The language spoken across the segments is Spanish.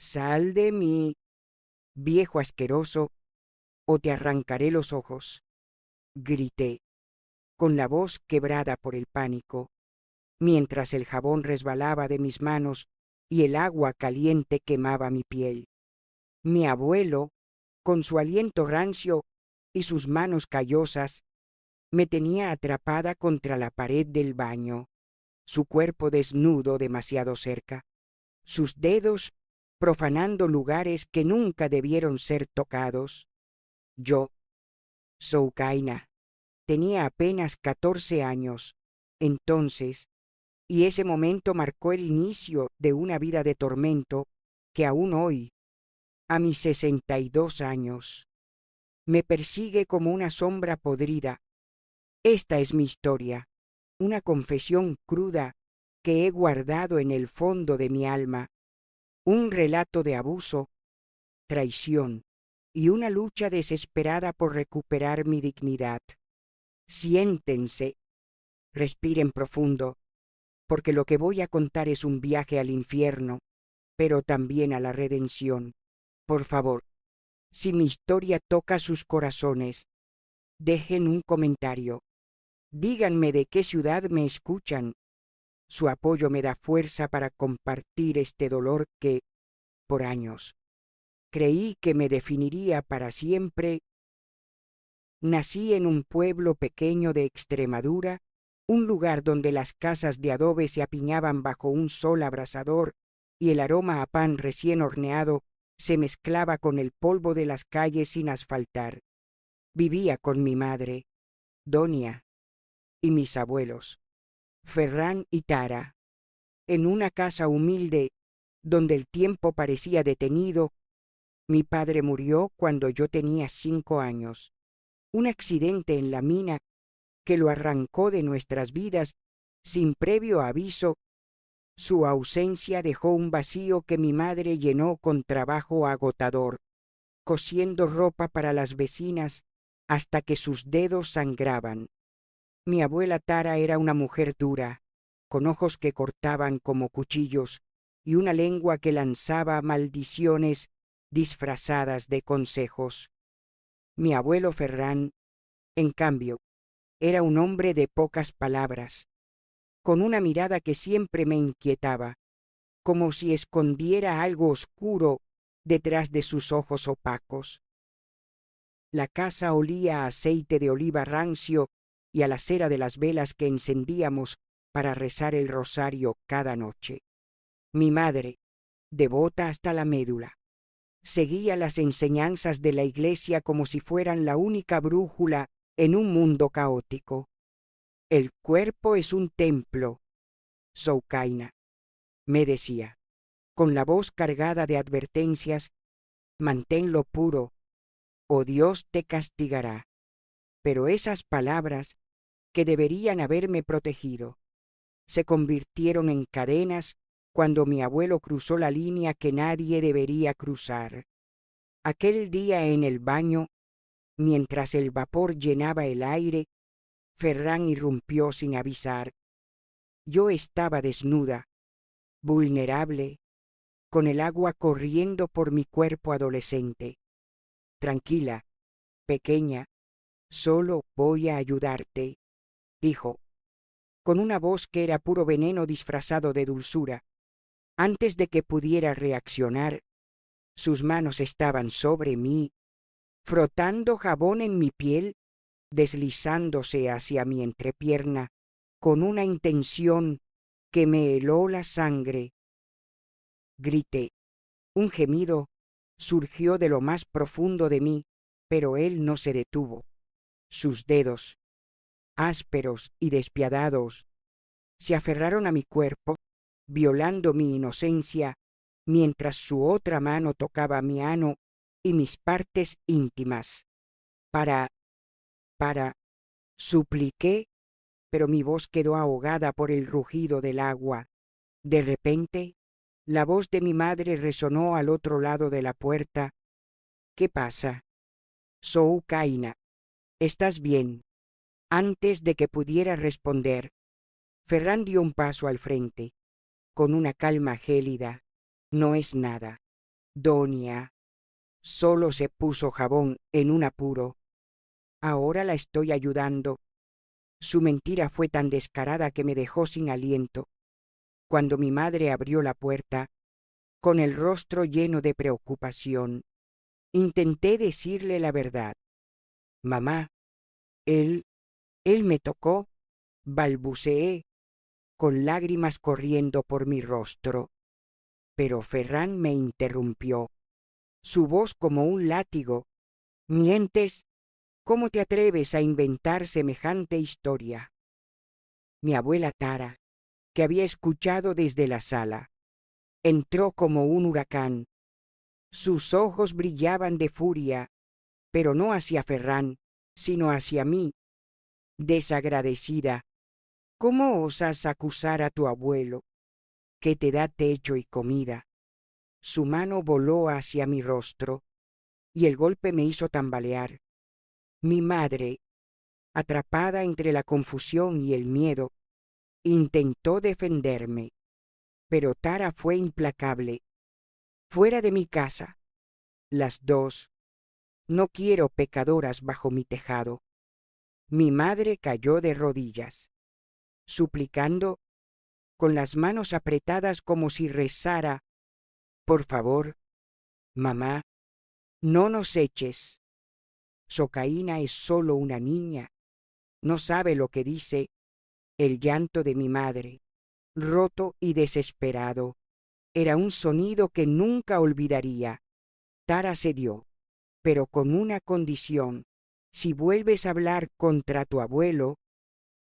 Sal de mí, viejo asqueroso, o te arrancaré los ojos, grité, con la voz quebrada por el pánico, mientras el jabón resbalaba de mis manos y el agua caliente quemaba mi piel. Mi abuelo, con su aliento rancio y sus manos callosas, me tenía atrapada contra la pared del baño, su cuerpo desnudo demasiado cerca, sus dedos profanando lugares que nunca debieron ser tocados. Yo, Soukaina, tenía apenas 14 años, entonces, y ese momento marcó el inicio de una vida de tormento que aún hoy, a mis 62 años, me persigue como una sombra podrida. Esta es mi historia, una confesión cruda que he guardado en el fondo de mi alma, un relato de abuso, traición y una lucha desesperada por recuperar mi dignidad. Siéntense, respiren profundo, porque lo que voy a contar es un viaje al infierno, pero también a la redención. Por favor, si mi historia toca sus corazones, dejen un comentario. Díganme de qué ciudad me escuchan. Su apoyo me da fuerza para compartir este dolor que, por años, creí que me definiría para siempre. Nací en un pueblo pequeño de Extremadura, un lugar donde las casas de adobe se apiñaban bajo un sol abrasador y el aroma a pan recién horneado se mezclaba con el polvo de las calles sin asfaltar. Vivía con mi madre, Donia, y mis abuelos, Ferran y Tara, en una casa humilde donde el tiempo parecía detenido. Mi padre murió cuando yo tenía 5 años. Un accidente en la mina que lo arrancó de nuestras vidas sin previo aviso. Su ausencia dejó un vacío que mi madre llenó con trabajo agotador, cosiendo ropa para las vecinas hasta que sus dedos sangraban. Mi abuela Tara era una mujer dura, con ojos que cortaban como cuchillos y una lengua que lanzaba maldiciones disfrazadas de consejos. Mi abuelo Ferran, en cambio, era un hombre de pocas palabras, con una mirada que siempre me inquietaba, como si escondiera algo oscuro detrás de sus ojos opacos. La casa olía a aceite de oliva rancio y a la cera de las velas que encendíamos para rezar el rosario cada noche. Mi madre, devota hasta la médula, seguía las enseñanzas de la iglesia como si fueran la única brújula en un mundo caótico. El cuerpo es un templo, Soukaina, me decía, con la voz cargada de advertencias, manténlo puro, o Dios te castigará. Pero esas palabras, que deberían haberme protegido, se convirtieron en cadenas cuando mi abuelo cruzó la línea que nadie debería cruzar. Aquel día en el baño, mientras el vapor llenaba el aire, Ferran irrumpió sin avisar. Yo estaba desnuda, vulnerable, con el agua corriendo por mi cuerpo adolescente. Tranquila, pequeña, solo voy a ayudarte, dijo, con una voz que era puro veneno disfrazado de dulzura. Antes de que pudiera reaccionar, sus manos estaban sobre mí, frotando jabón en mi piel, deslizándose hacia mi entrepierna, con una intención que me heló la sangre. Grité. Un gemido surgió de lo más profundo de mí, pero él no se detuvo. Sus dedos, ásperos y despiadados, se aferraron a mi cuerpo, violando mi inocencia, mientras su otra mano tocaba mi ano y mis partes íntimas. Para, supliqué, pero mi voz quedó ahogada por el rugido del agua. De repente, la voz de mi madre resonó al otro lado de la puerta. ¿Qué pasa? Soukaina, ¿estás bien? Antes de que pudiera responder, Ferran dio un paso al frente, con una calma gélida. No es nada. Doña, solo se puso jabón en un apuro. Ahora la estoy ayudando. Su mentira fue tan descarada que me dejó sin aliento. Cuando mi madre abrió la puerta, con el rostro lleno de preocupación, intenté decirle la verdad. Mamá, él me tocó, balbuceé, con lágrimas corriendo por mi rostro. Pero Ferran me interrumpió, su voz como un látigo. ¿Mientes? ¿Cómo te atreves a inventar semejante historia? Mi abuela Tara, que había escuchado desde la sala, entró como un huracán. Sus ojos brillaban de furia, pero no hacia Ferran, sino hacia mí. Desagradecida, ¿cómo osas acusar a tu abuelo, que te da techo y comida? Su mano voló hacia mi rostro, y el golpe me hizo tambalear. Mi madre, atrapada entre la confusión y el miedo, intentó defenderme, pero Tara fue implacable. Fuera de mi casa, las dos. No quiero pecadoras bajo mi tejado. Mi madre cayó de rodillas, suplicando, con las manos apretadas como si rezara: por favor, mamá, no nos eches. Socaína es solo una niña, no sabe lo que dice. El llanto de mi madre, roto y desesperado, era un sonido que nunca olvidaría. Tara cedió, pero con una condición: si vuelves a hablar contra tu abuelo,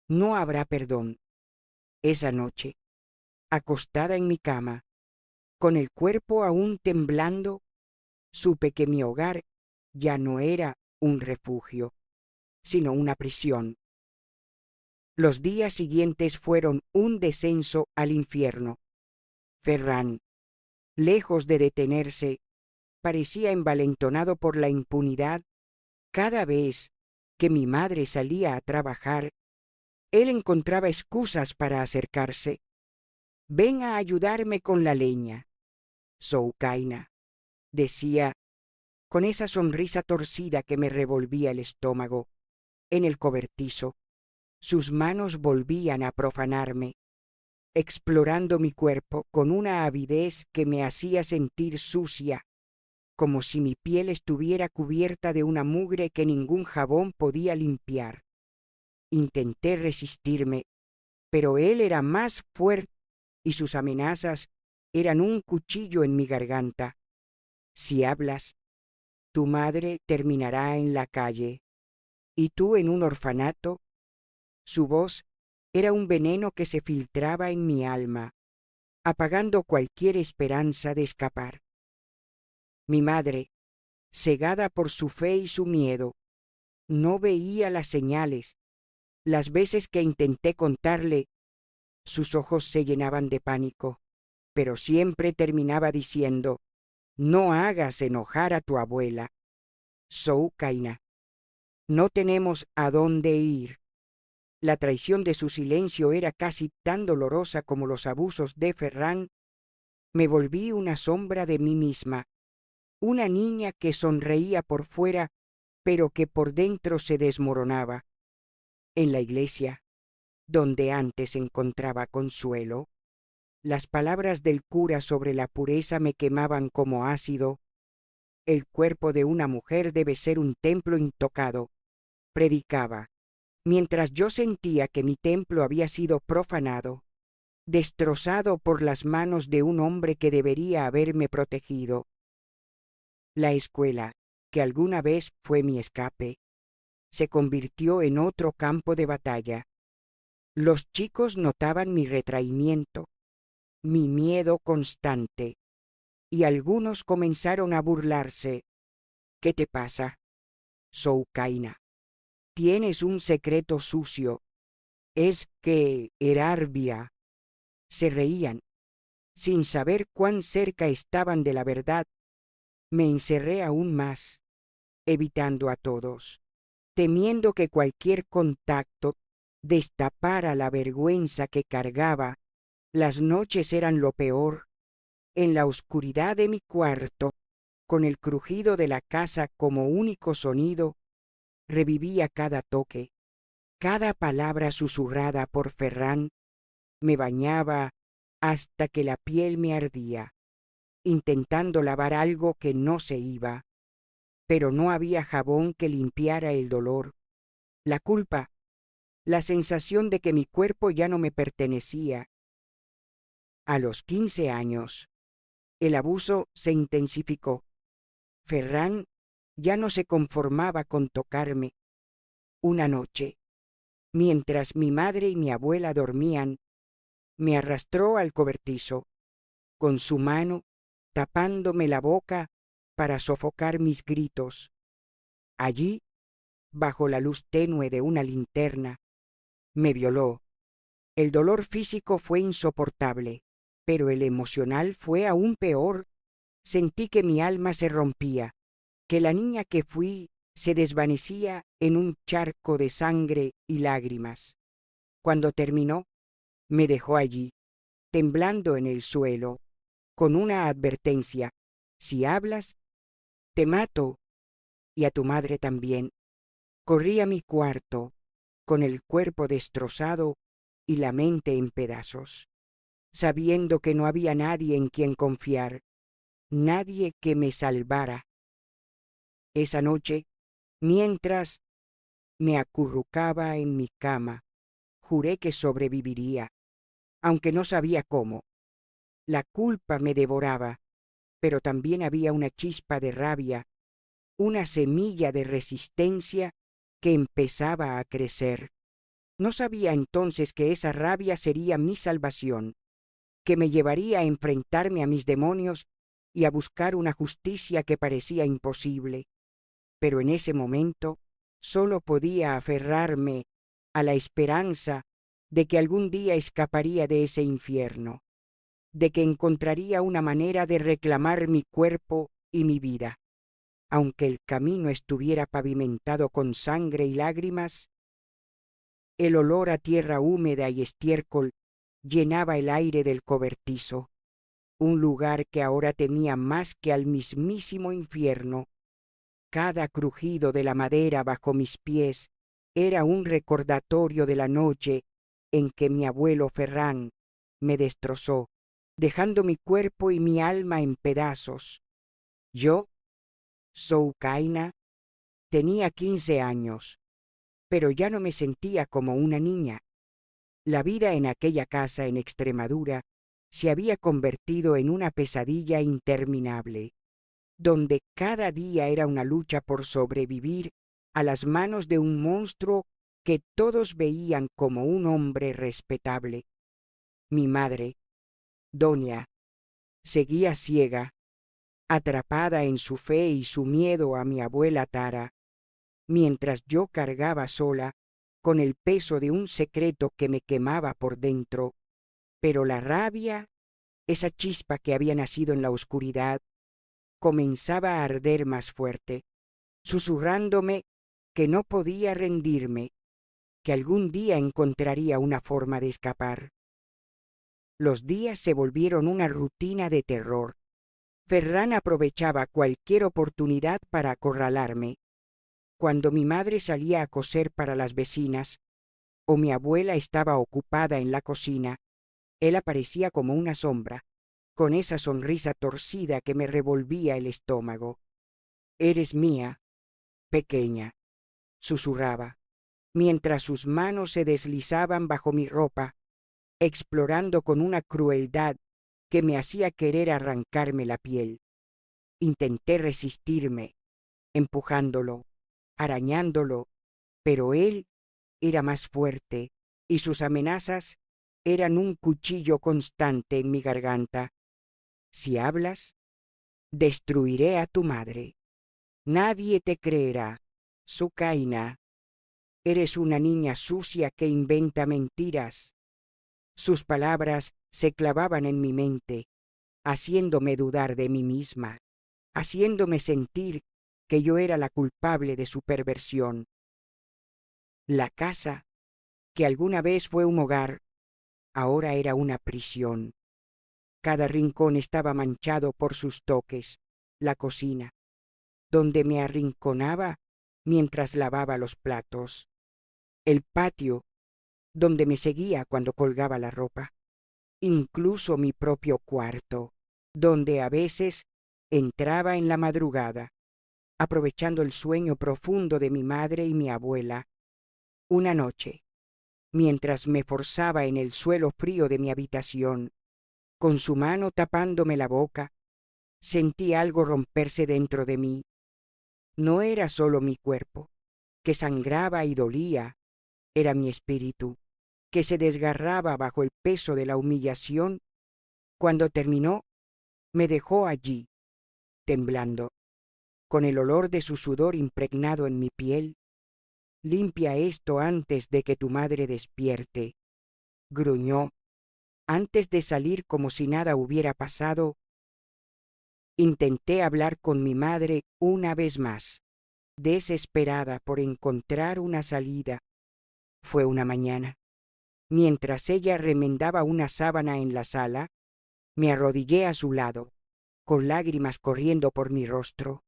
no habrá perdón. Esa noche, acostada en mi cama, con el cuerpo aún temblando, supe que mi hogar ya no era un refugio, sino una prisión. Los días siguientes fueron un descenso al infierno. Ferran, lejos de detenerse, parecía envalentonado por la impunidad. Cada vez que mi madre salía a trabajar, él encontraba excusas para acercarse. Ven a ayudarme con la leña, Soukaina, decía, con esa sonrisa torcida que me revolvía el estómago. En el cobertizo, sus manos volvían a profanarme, explorando mi cuerpo con una avidez que me hacía sentir sucia, como si mi piel estuviera cubierta de una mugre que ningún jabón podía limpiar. Intenté resistirme, pero él era más fuerte y sus amenazas eran un cuchillo en mi garganta. Si hablas, tu madre terminará en la calle y tú en un orfanato. Su voz era un veneno que se filtraba en mi alma, apagando cualquier esperanza de escapar. Mi madre, cegada por su fe y su miedo, no veía las señales. Las veces que intenté contarle, sus ojos se llenaban de pánico, pero siempre terminaba diciendo: no hagas enojar a tu abuela. Soukaina, no tenemos a dónde ir. La traición de su silencio era casi tan dolorosa como los abusos de Ferran. Me volví una sombra de mí misma, una niña que sonreía por fuera, pero que por dentro se desmoronaba. En la iglesia, donde antes encontraba consuelo, las palabras del cura sobre la pureza me quemaban como ácido. El cuerpo de una mujer debe ser un templo intocado, predicaba, mientras yo sentía que mi templo había sido profanado, destrozado por las manos de un hombre que debería haberme protegido. La escuela, que alguna vez fue mi escape, se convirtió en otro campo de batalla. Los chicos notaban mi retraimiento, mi miedo constante, y algunos comenzaron a burlarse. ¿Qué te pasa, Soukaina? Tienes un secreto sucio. Es que Erarbia. Se reían. Sin saber cuán cerca estaban de la verdad, me encerré aún más, evitando a todos, temiendo que cualquier contacto destapara la vergüenza que cargaba. Las noches eran lo peor. En la oscuridad de mi cuarto, con el crujido de la casa como único sonido, revivía cada toque, cada palabra susurrada por Ferran me bañaba hasta que la piel me ardía, intentando lavar algo que no se iba, pero no había jabón que limpiara el dolor, la culpa, la sensación de que mi cuerpo ya no me pertenecía. A los 15 años, el abuso se intensificó. Ferran ya no se conformaba con tocarme. Una noche, mientras mi madre y mi abuela dormían, me arrastró al cobertizo, con su mano tapándome la boca para sofocar mis gritos. Allí, bajo la luz tenue de una linterna, me violó. El dolor físico fue insoportable, pero el emocional fue aún peor. Sentí que mi alma se rompía, que la niña que fui se desvanecía en un charco de sangre y lágrimas. Cuando terminó, me dejó allí, temblando en el suelo, con una advertencia: si hablas, te mato, y a tu madre también. Corrí a mi cuarto, con el cuerpo destrozado y la mente en pedazos, sabiendo que no había nadie en quien confiar, nadie que me salvara. Esa noche, mientras me acurrucaba en mi cama, juré que sobreviviría, aunque no sabía cómo. La culpa me devoraba, pero también había una chispa de rabia, una semilla de resistencia que empezaba a crecer. No sabía entonces que esa rabia sería mi salvación, que me llevaría a enfrentarme a mis demonios y a buscar una justicia que parecía imposible. Pero en ese momento solo podía aferrarme a la esperanza de que algún día escaparía de ese infierno, de que encontraría una manera de reclamar mi cuerpo y mi vida. Aunque el camino estuviera pavimentado con sangre y lágrimas, el olor a tierra húmeda y estiércol llenaba el aire del cobertizo, un lugar que ahora temía más que al mismísimo infierno. Cada crujido de la madera bajo mis pies era un recordatorio de la noche en que mi abuelo Ferran me destrozó, dejando mi cuerpo y mi alma en pedazos. Yo, Soukaina, tenía 15 años, pero ya no me sentía como una niña. La vida en aquella casa en Extremadura se había convertido en una pesadilla interminable, donde cada día era una lucha por sobrevivir a las manos de un monstruo que todos veían como un hombre respetable. Mi madre, Doña, seguía ciega, atrapada en su fe y su miedo a mi abuela Tara, mientras yo cargaba sola con el peso de un secreto que me quemaba por dentro. Pero la rabia, esa chispa que había nacido en la oscuridad, comenzaba a arder más fuerte, susurrándome que no podía rendirme, que algún día encontraría una forma de escapar. Los días se volvieron una rutina de terror. Ferran aprovechaba cualquier oportunidad para acorralarme. Cuando mi madre salía a coser para las vecinas, o mi abuela estaba ocupada en la cocina, él aparecía como una sombra, con esa sonrisa torcida que me revolvía el estómago. «Eres mía, pequeña», susurraba, mientras sus manos se deslizaban bajo mi ropa, explorando con una crueldad que me hacía querer arrancarme la piel. Intenté resistirme, empujándolo, arañándolo, pero él era más fuerte y sus amenazas eran un cuchillo constante en mi garganta. «Si hablas, destruiré a tu madre. Nadie te creerá, Soukaina. Eres una niña sucia que inventa mentiras». Sus palabras se clavaban en mi mente, haciéndome dudar de mí misma, haciéndome sentir que yo era la culpable de su perversión. La casa, que alguna vez fue un hogar, ahora era una prisión. Cada rincón estaba manchado por sus toques. La cocina, donde me arrinconaba mientras lavaba los platos. El patio, donde me seguía cuando colgaba la ropa. Incluso mi propio cuarto, donde a veces entraba en la madrugada, aprovechando el sueño profundo de mi madre y mi abuela. Una noche, mientras me forzaba en el suelo frío de mi habitación, con su mano tapándome la boca, sentí algo romperse dentro de mí. No era solo mi cuerpo, que sangraba y dolía, era mi espíritu, que se desgarraba bajo el peso de la humillación. Cuando terminó, me dejó allí, temblando, con el olor de su sudor impregnado en mi piel. Limpia esto antes de que tu madre despierte, gruñó. Antes de salir como si nada hubiera pasado, intenté hablar con mi madre una vez más, desesperada por encontrar una salida. Fue una mañana. Mientras ella remendaba una sábana en la sala, me arrodillé a su lado, con lágrimas corriendo por mi rostro,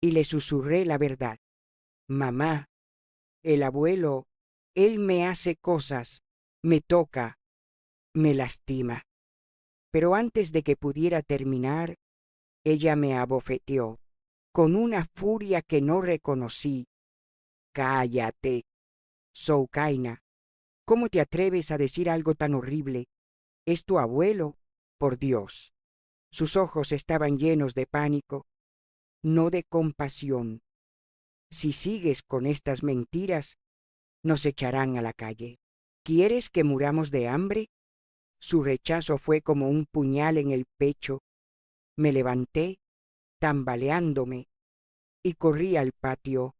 y le susurré la verdad. Mamá, el abuelo, él me hace cosas, me toca, me lastima. Pero antes de que pudiera terminar, ella me abofeteó, con una furia que no reconocí. Cállate, Soukaina. ¿Cómo te atreves a decir algo tan horrible? ¿Es tu abuelo? Por Dios. Sus ojos estaban llenos de pánico, no de compasión. Si sigues con estas mentiras, nos echarán a la calle. ¿Quieres que muramos de hambre? Su rechazo fue como un puñal en el pecho. Me levanté, tambaleándome, y corrí al patio,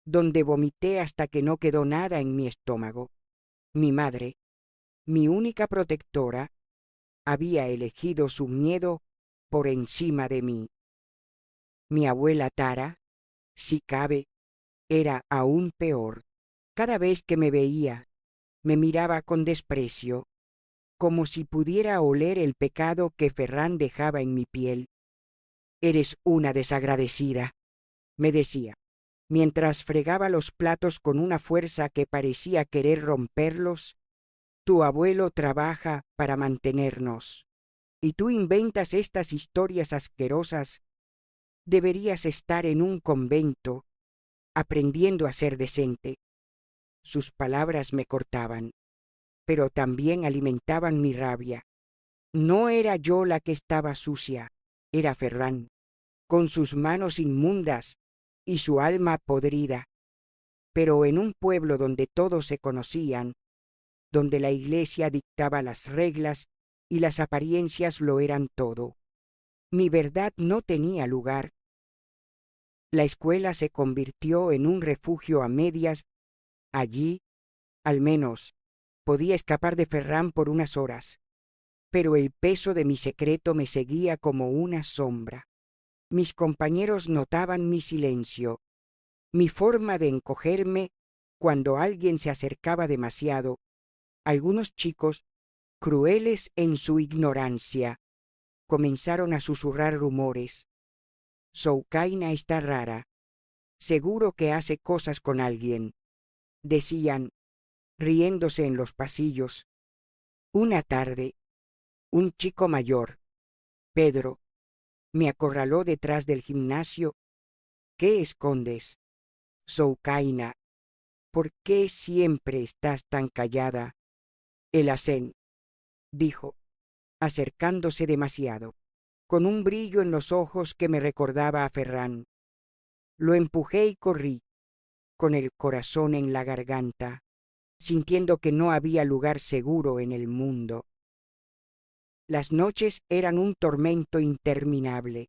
donde vomité hasta que no quedó nada en mi estómago. Mi madre, mi única protectora, había elegido su miedo por encima de mí. Mi abuela Tara, si cabe, era aún peor. Cada vez que me veía, me miraba con desprecio, como si pudiera oler el pecado que Ferran dejaba en mi piel. Eres una desagradecida, me decía, mientras fregaba los platos con una fuerza que parecía querer romperlos. Tu abuelo trabaja para mantenernos, y tú inventas estas historias asquerosas. Deberías estar en un convento, aprendiendo a ser decente. Sus palabras me cortaban, pero también alimentaban mi rabia. No era yo la que estaba sucia, era Ferran, con sus manos inmundas y su alma podrida. Pero en un pueblo donde todos se conocían, donde la iglesia dictaba las reglas y las apariencias lo eran todo, mi verdad no tenía lugar. La escuela se convirtió en un refugio a medias. Allí, al menos, podía escapar de Ferran por unas horas, pero el peso de mi secreto me seguía como una sombra. Mis compañeros notaban mi silencio, mi forma de encogerme cuando alguien se acercaba demasiado. Algunos chicos, crueles en su ignorancia, comenzaron a susurrar rumores. Soukaina está rara. Seguro que hace cosas con alguien, decían, riéndose en los pasillos. Una tarde, un chico mayor, Pedro, me acorraló detrás del gimnasio. ¿Qué escondes, Soukaina? ¿Por qué siempre estás tan callada? El Hacén, dijo, acercándose demasiado, con un brillo en los ojos que me recordaba a Ferran. Lo empujé y corrí, con el corazón en la garganta, sintiendo que no había lugar seguro en el mundo. Las noches eran un tormento interminable.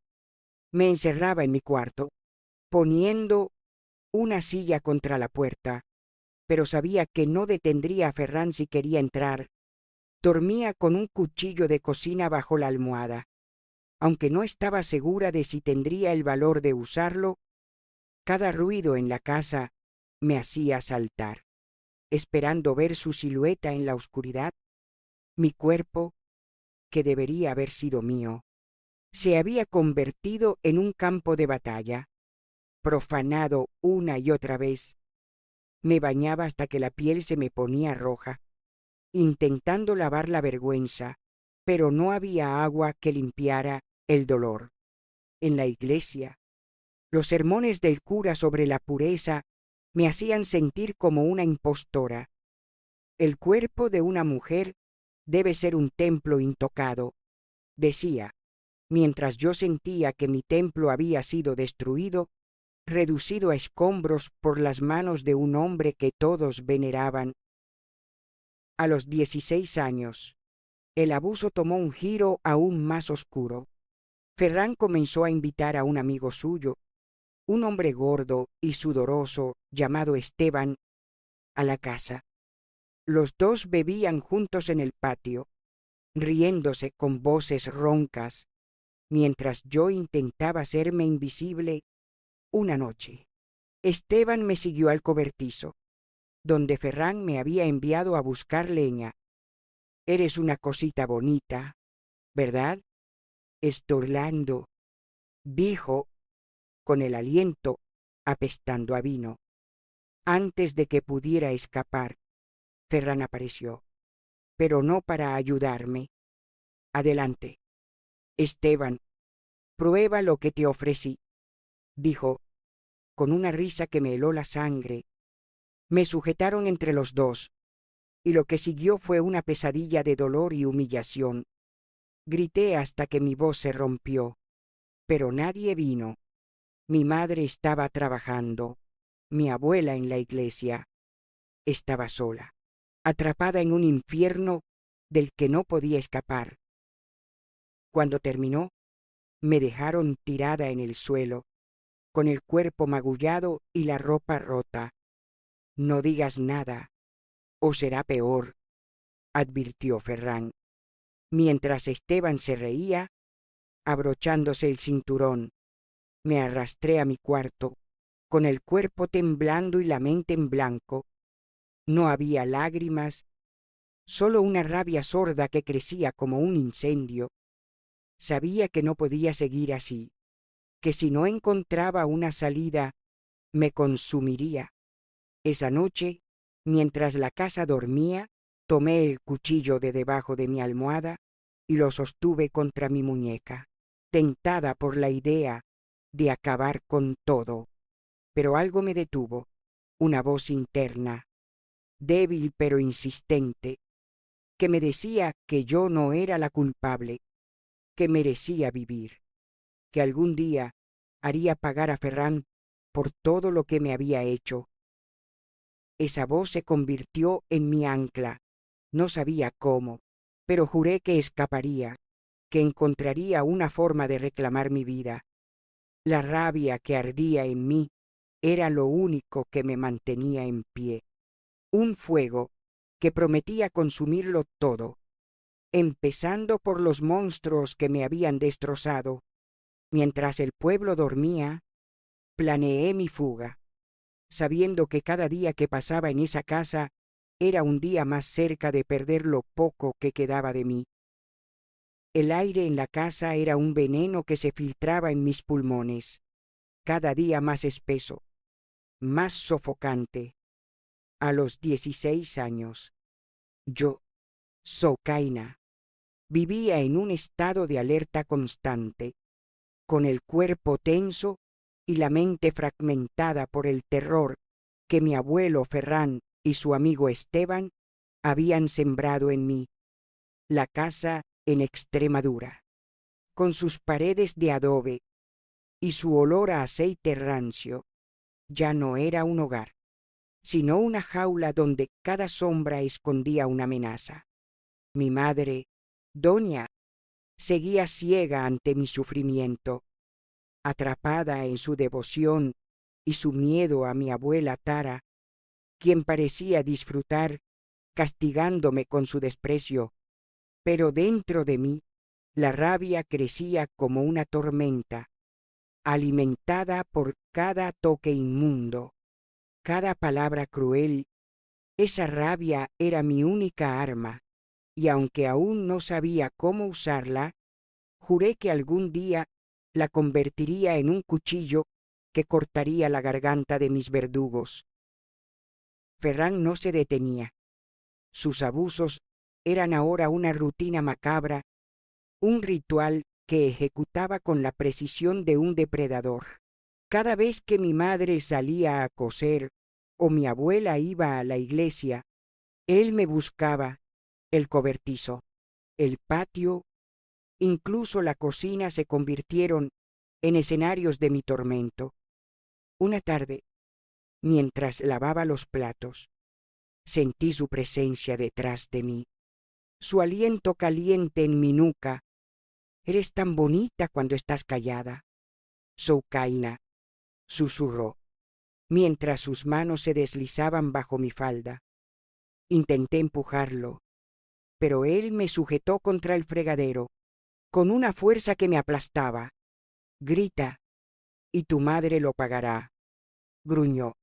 Me encerraba en mi cuarto, poniendo una silla contra la puerta, pero sabía que no detendría a Ferran si quería entrar. Dormía con un cuchillo de cocina bajo la almohada. Aunque no estaba segura de si tendría el valor de usarlo, cada ruido en la casa me hacía saltar, esperando ver su silueta en la oscuridad. Mi cuerpo, que debería haber sido mío, se había convertido en un campo de batalla, profanado una y otra vez. Me bañaba hasta que la piel se me ponía roja, intentando lavar la vergüenza, pero no había agua que limpiara el dolor. En la iglesia, los sermones del cura sobre la pureza me hacían sentir como una impostora. El cuerpo de una mujer debe ser un templo intocado, decía, mientras yo sentía que mi templo había sido destruido, reducido a escombros por las manos de un hombre que todos veneraban. A los 16 años, el abuso tomó un giro aún más oscuro. Ferran comenzó a invitar a un amigo suyo, un hombre gordo y sudoroso llamado Esteban, a la casa. Los dos bebían juntos en el patio, riéndose con voces roncas, mientras yo intentaba hacerme invisible. Una noche, Esteban me siguió al cobertizo, donde Ferran me había enviado a buscar leña. «Eres una cosita bonita, ¿verdad, Estorlando?», dijo, con el aliento apestando a vino. Antes de que pudiera escapar, Ferran apareció, pero no para ayudarme. «Adelante, Esteban, prueba lo que te ofrecí», dijo, con una risa que me heló la sangre. Me sujetaron entre los dos, y lo que siguió fue una pesadilla de dolor y humillación. Grité hasta que mi voz se rompió, pero nadie vino. Mi madre estaba trabajando, mi abuela en la iglesia. Estaba sola, atrapada en un infierno del que no podía escapar. Cuando terminó, me dejaron tirada en el suelo, con el cuerpo magullado y la ropa rota. «No digas nada, o será peor», advirtió Ferran, mientras Esteban se reía, abrochándose el cinturón. Me arrastré a mi cuarto, con el cuerpo temblando y la mente en blanco. No había lágrimas, solo una rabia sorda que crecía como un incendio. Sabía que no podía seguir así, que si no encontraba una salida, me consumiría. Esa noche, mientras la casa dormía, tomé el cuchillo de debajo de mi almohada y lo sostuve contra mi muñeca, tentada por la idea de acabar con todo. Pero algo me detuvo, una voz interna, débil pero insistente, que me decía que yo no era la culpable, que merecía vivir, que algún día haría pagar a Ferran por todo lo que me había hecho. Esa voz se convirtió en mi ancla. No sabía cómo, pero juré que escaparía, que encontraría una forma de reclamar mi vida. La rabia que ardía en mí era lo único que me mantenía en pie. Un fuego que prometía consumirlo todo, empezando por los monstruos que me habían destrozado. Mientras el pueblo dormía, planeé mi fuga, sabiendo que cada día que pasaba en esa casa era un día más cerca de perder lo poco que quedaba de mí. El aire en la casa era un veneno que se filtraba en mis pulmones, cada día más espeso, más sofocante. A los 16 años, yo, Sokaina, vivía en un estado de alerta constante, con el cuerpo tenso y la mente fragmentada por el terror que mi abuelo Ferran y su amigo Esteban habían sembrado en mí. La casa en Extremadura, con sus paredes de adobe y su olor a aceite rancio, ya no era un hogar, sino una jaula donde cada sombra escondía una amenaza. Mi madre, Doña, seguía ciega ante mi sufrimiento, atrapada en su devoción y su miedo a mi abuela Tara, quien parecía disfrutar castigándome con su desprecio, pero dentro de mí la rabia crecía como una tormenta, alimentada por cada toque inmundo, cada palabra cruel. Esa rabia era mi única arma, y aunque aún no sabía cómo usarla, juré que algún día la convertiría en un cuchillo que cortaría la garganta de mis verdugos. Ferran no se detenía. Sus abusos eran ahora una rutina macabra, un ritual que ejecutaba con la precisión de un depredador. Cada vez que mi madre salía a coser o mi abuela iba a la iglesia, él me buscaba. El cobertizo, el patio, incluso la cocina se convirtieron en escenarios de mi tormento. Una tarde, mientras lavaba los platos, sentí su presencia detrás de mí, su aliento caliente en mi nuca. Eres tan bonita cuando estás callada, Soukaina, susurró, mientras sus manos se deslizaban bajo mi falda. Intenté empujarlo, pero él me sujetó contra el fregadero, con una fuerza que me aplastaba. Grita, y tu madre lo pagará, gruñó.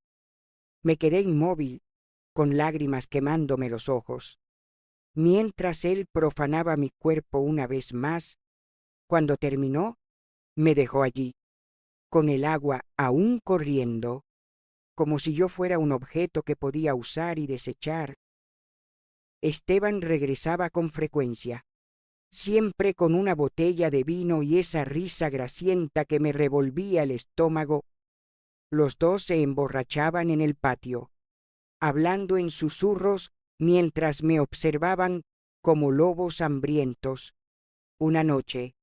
Me quedé inmóvil, con lágrimas quemándome los ojos, mientras él profanaba mi cuerpo una vez más. Cuando terminó, me dejó allí, con el agua aún corriendo, como si yo fuera un objeto que podía usar y desechar. Esteban regresaba con frecuencia, siempre con una botella de vino y esa risa grasienta que me revolvía el estómago. Los dos se emborrachaban en el patio, hablando en susurros mientras me observaban como lobos hambrientos. Una noche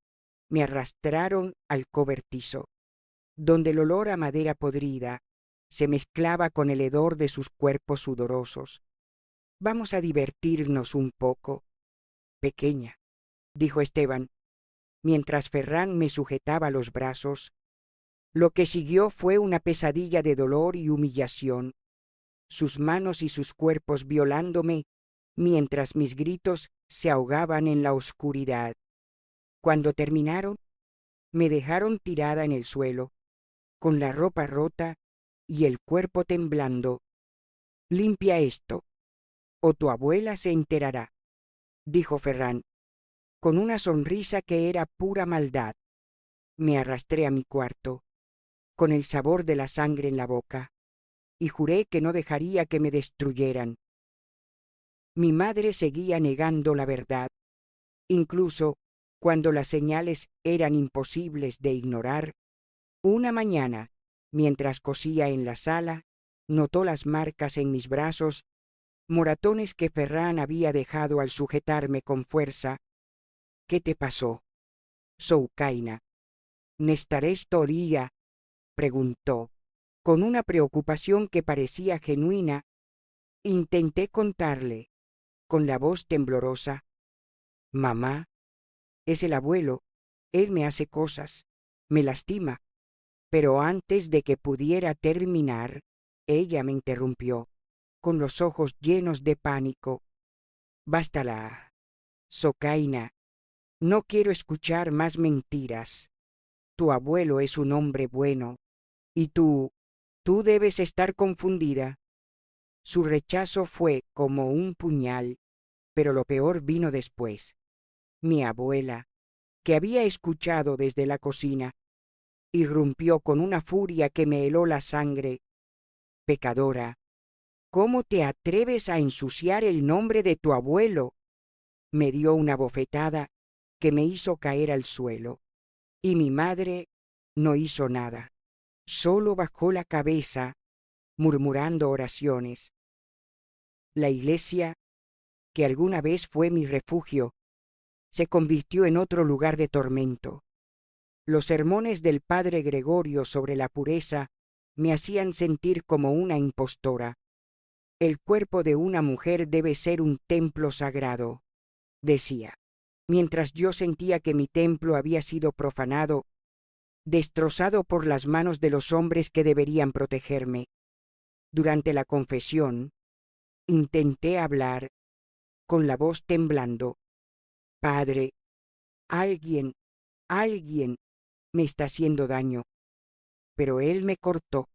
me arrastraron al cobertizo, donde el olor a madera podrida se mezclaba con el hedor de sus cuerpos sudorosos. Vamos a divertirnos un poco, pequeña, dijo Esteban, mientras Ferran me sujetaba los brazos. Lo que siguió fue una pesadilla de dolor y humillación, sus manos y sus cuerpos violándome mientras mis gritos se ahogaban en la oscuridad. Cuando terminaron, me dejaron tirada en el suelo, con la ropa rota y el cuerpo temblando. Limpia esto, o tu abuela se enterará, dijo Ferran, con una sonrisa que era pura maldad. Me arrastré a mi cuarto, con el sabor de la sangre en la boca, y juré que no dejaría que me destruyeran. Mi madre seguía negando la verdad, incluso cuando las señales eran imposibles de ignorar. Una mañana, mientras cosía en la sala, notó las marcas en mis brazos, moratones que Ferran había dejado al sujetarme con fuerza. ¿Qué te pasó, Soukaina? ¿Nestarés Toría? Preguntó, con una preocupación que parecía genuina. Intenté contarle, con la voz temblorosa. Mamá, es el abuelo. Él me hace cosas, me lastima. Pero antes de que pudiera terminar, ella me interrumpió, con los ojos llenos de pánico. Bástala, Soukaina. No quiero escuchar más mentiras. Tu abuelo es un hombre bueno, y tú debes estar confundida. Su rechazo fue como un puñal, pero lo peor vino después. Mi abuela, que había escuchado desde la cocina, irrumpió con una furia que me heló la sangre. Pecadora, ¿cómo te atreves a ensuciar el nombre de tu abuelo? Me dio una bofetada que me hizo caer al suelo, y mi madre no hizo nada, solo bajó la cabeza, murmurando oraciones. La iglesia, que alguna vez fue mi refugio, se convirtió en otro lugar de tormento. Los sermones del padre Gregorio sobre la pureza me hacían sentir como una impostora. El cuerpo de una mujer debe ser un templo sagrado, decía, mientras yo sentía que mi templo había sido profanado, destrozado por las manos de los hombres que deberían protegerme. Durante la confesión, intenté hablar, con la voz temblando. Padre, alguien me está haciendo daño. Pero él me cortó,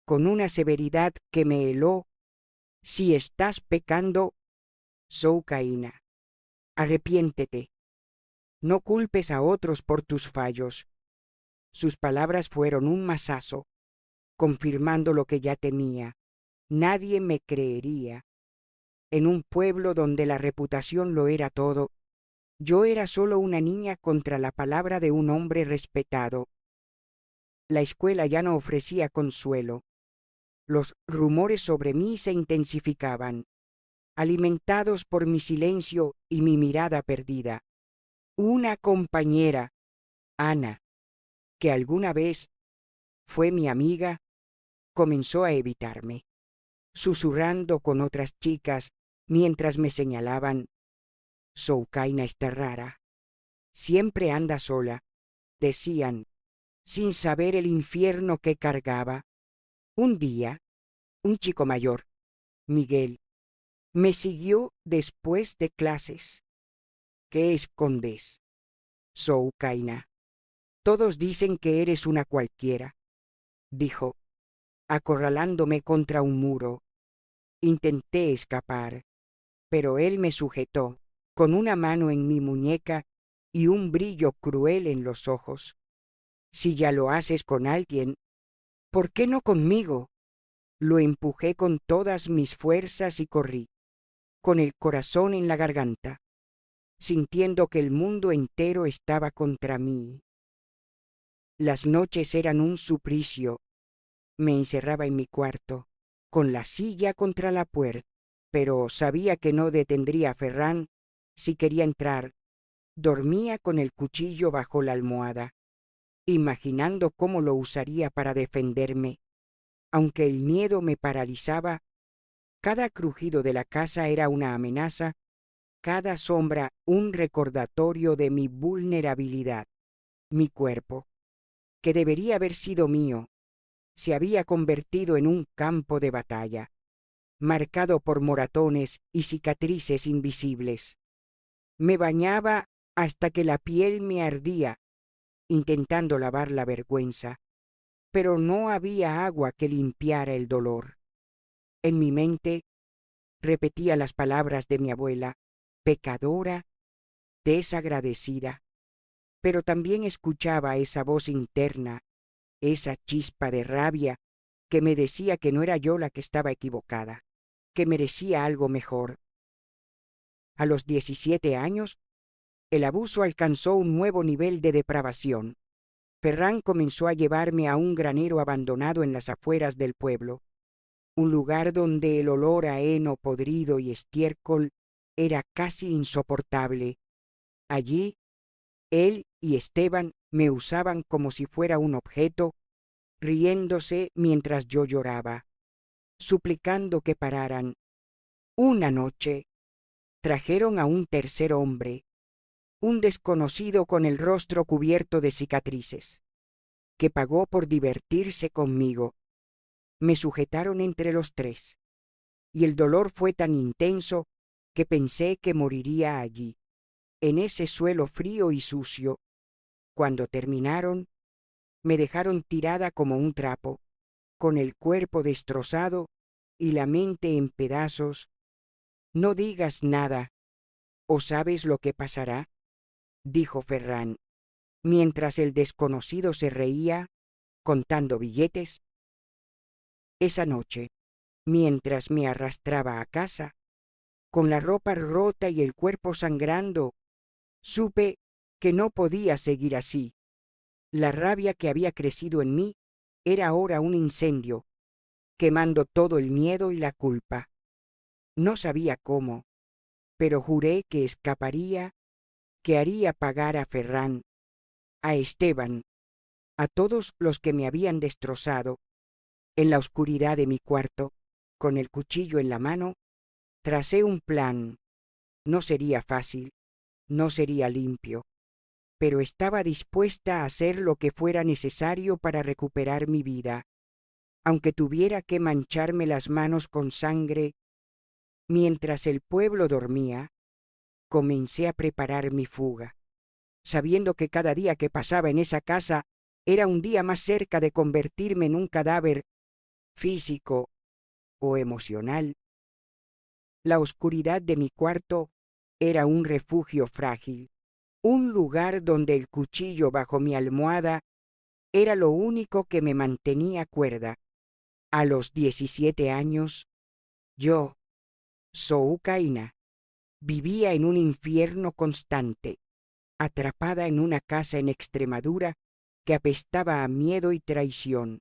con una severidad que me heló. Si estás pecando, Soukaina, Arrepiéntete. No culpes a otros por tus fallos. Sus palabras fueron un mazazo, confirmando lo que ya temía. Nadie me creería. En un pueblo donde la reputación lo era todo, yo era solo una niña contra la palabra de un hombre respetado. La escuela ya no ofrecía consuelo. Los rumores sobre mí se intensificaban, alimentados por mi silencio y mi mirada perdida. Una compañera, Ana, que alguna vez fue mi amiga, comenzó a evitarme, susurrando con otras chicas mientras me señalaban: Soukaina está rara. Siempre anda sola, decían, sin saber el infierno que cargaba. Un día, un chico mayor, Miguel, me siguió después de clases. ¿Qué escondes, Soukaina? Todos dicen que eres una cualquiera, dijo, acorralándome contra un muro. Intenté escapar, pero él me sujetó, con una mano en mi muñeca y un brillo cruel en los ojos. Si ya lo haces con alguien, ¿por qué no conmigo? Lo empujé con todas mis fuerzas y corrí, con el corazón en la garganta, sintiendo que el mundo entero estaba contra mí. Las noches eran un suplicio. Me encerraba en mi cuarto, con la silla contra la puerta, pero sabía que no detendría a Ferran si quería entrar. Dormía con el cuchillo bajo la almohada, imaginando cómo lo usaría para defenderme. Aunque el miedo me paralizaba, cada crujido de la casa era una amenaza, cada sombra un recordatorio de mi vulnerabilidad. Mi cuerpo, que debería haber sido mío, se había convertido en un campo de batalla, marcado por moratones y cicatrices invisibles. Me bañaba hasta que la piel me ardía, intentando lavar la vergüenza, pero no había agua que limpiara el dolor. En mi mente repetía las palabras de mi abuela: pecadora, desagradecida, pero también escuchaba esa voz interna, esa chispa de rabia que me decía que no era yo la que estaba equivocada, que merecía algo mejor. A los 17 años, el abuso alcanzó un nuevo nivel de depravación. Ferran comenzó a llevarme a un granero abandonado en las afueras del pueblo, un lugar donde el olor a heno podrido y estiércol era casi insoportable. Allí, él y Esteban me usaban como si fuera un objeto, riéndose mientras yo lloraba, suplicando que pararan. Una noche, trajeron a un tercer hombre, un desconocido con el rostro cubierto de cicatrices, que pagó por divertirse conmigo. Me sujetaron entre los tres, y el dolor fue tan intenso que pensé que moriría allí, en ese suelo frío y sucio. Cuando terminaron, me dejaron tirada como un trapo, con el cuerpo destrozado y la mente en pedazos. No digas nada, ¿o sabes lo que pasará?, dijo Ferran, mientras el desconocido se reía, contando billetes. Esa noche, mientras me arrastraba a casa, con la ropa rota y el cuerpo sangrando, supe que no podía seguir así. La rabia que había crecido en mí era ahora un incendio, quemando todo el miedo y la culpa. No sabía cómo, pero juré que escaparía, que haría pagar a Ferran, a Esteban, a todos los que me habían destrozado. En la oscuridad de mi cuarto, con el cuchillo en la mano, tracé un plan. No sería fácil, no sería limpio, pero estaba dispuesta a hacer lo que fuera necesario para recuperar mi vida, aunque tuviera que mancharme las manos con sangre. Mientras el pueblo dormía, comencé a preparar mi fuga, sabiendo que cada día que pasaba en esa casa era un día más cerca de convertirme en un cadáver físico o emocional. La oscuridad de mi cuarto era un refugio frágil, un lugar donde el cuchillo bajo mi almohada era lo único que me mantenía cuerda. A los 17 años, yo, Soukaina, vivía en un infierno constante, atrapada en una casa en Extremadura que apestaba a miedo y traición.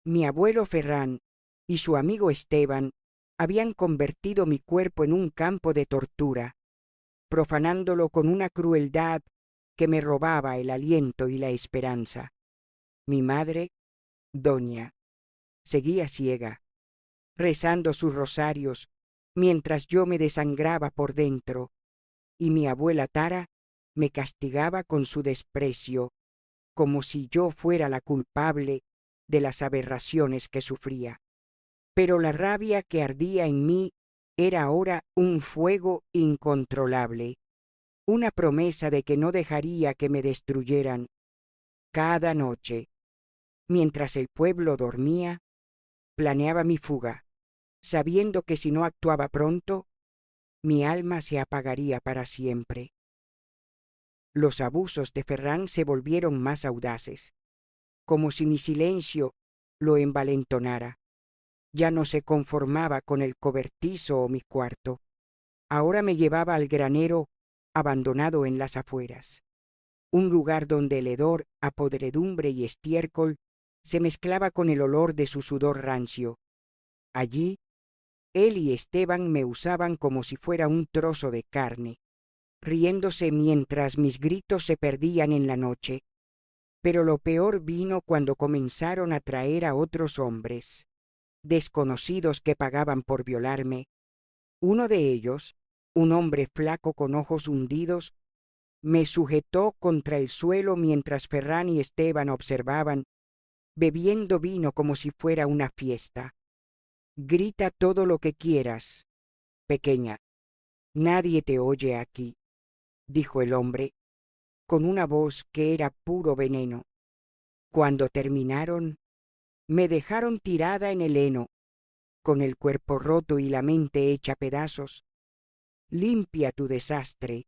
Mi abuelo Ferrán y su amigo Esteban habían convertido mi cuerpo en un campo de tortura, profanándolo con una crueldad que me robaba el aliento y la esperanza. Mi madre, Doña, seguía ciega, rezando sus rosarios mientras yo me desangraba por dentro, y mi abuela Tara me castigaba con su desprecio, como si yo fuera la culpable de las aberraciones que sufría. Pero la rabia que ardía en mí era ahora un fuego incontrolable, una promesa de que no dejaría que me destruyeran. Cada noche, mientras el pueblo dormía, planeaba mi fuga, sabiendo que si no actuaba pronto, mi alma se apagaría para siempre. Los abusos de Ferrán se volvieron más audaces, como si mi silencio lo envalentonara. Ya no se conformaba con el cobertizo o mi cuarto. Ahora me llevaba al granero abandonado en las afueras, un lugar donde el hedor a podredumbre y estiércol se mezclaba con el olor de su sudor rancio. Allí, él y Esteban me usaban como si fuera un trozo de carne, riéndose mientras mis gritos se perdían en la noche. Pero lo peor vino cuando comenzaron a traer a otros hombres, desconocidos que pagaban por violarme. Uno de ellos, un hombre flaco con ojos hundidos, me sujetó contra el suelo mientras Ferrán y Esteban observaban, bebiendo vino como si fuera una fiesta. Grita todo lo que quieras, pequeña. Nadie te oye aquí, dijo el hombre, con una voz que era puro veneno. Cuando terminaron, me dejaron tirada en el heno, con el cuerpo roto y la mente hecha pedazos. Limpia tu desastre,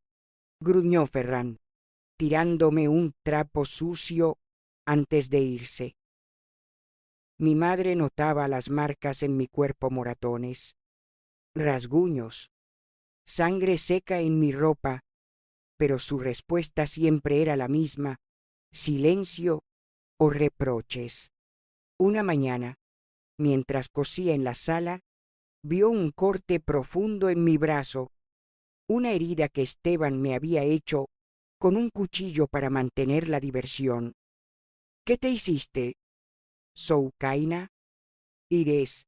gruñó Ferrán, tirándome un trapo sucio antes de irse. Mi madre notaba las marcas en mi cuerpo moratones, rasguños, sangre seca en mi ropa, pero su respuesta siempre era la misma: silencio o reproches. Una mañana, mientras cosía en la sala, vio un corte profundo en mi brazo, una herida que Esteban me había hecho con un cuchillo para mantener la diversión. ¿Qué te hiciste, Soukaina? ¿Ires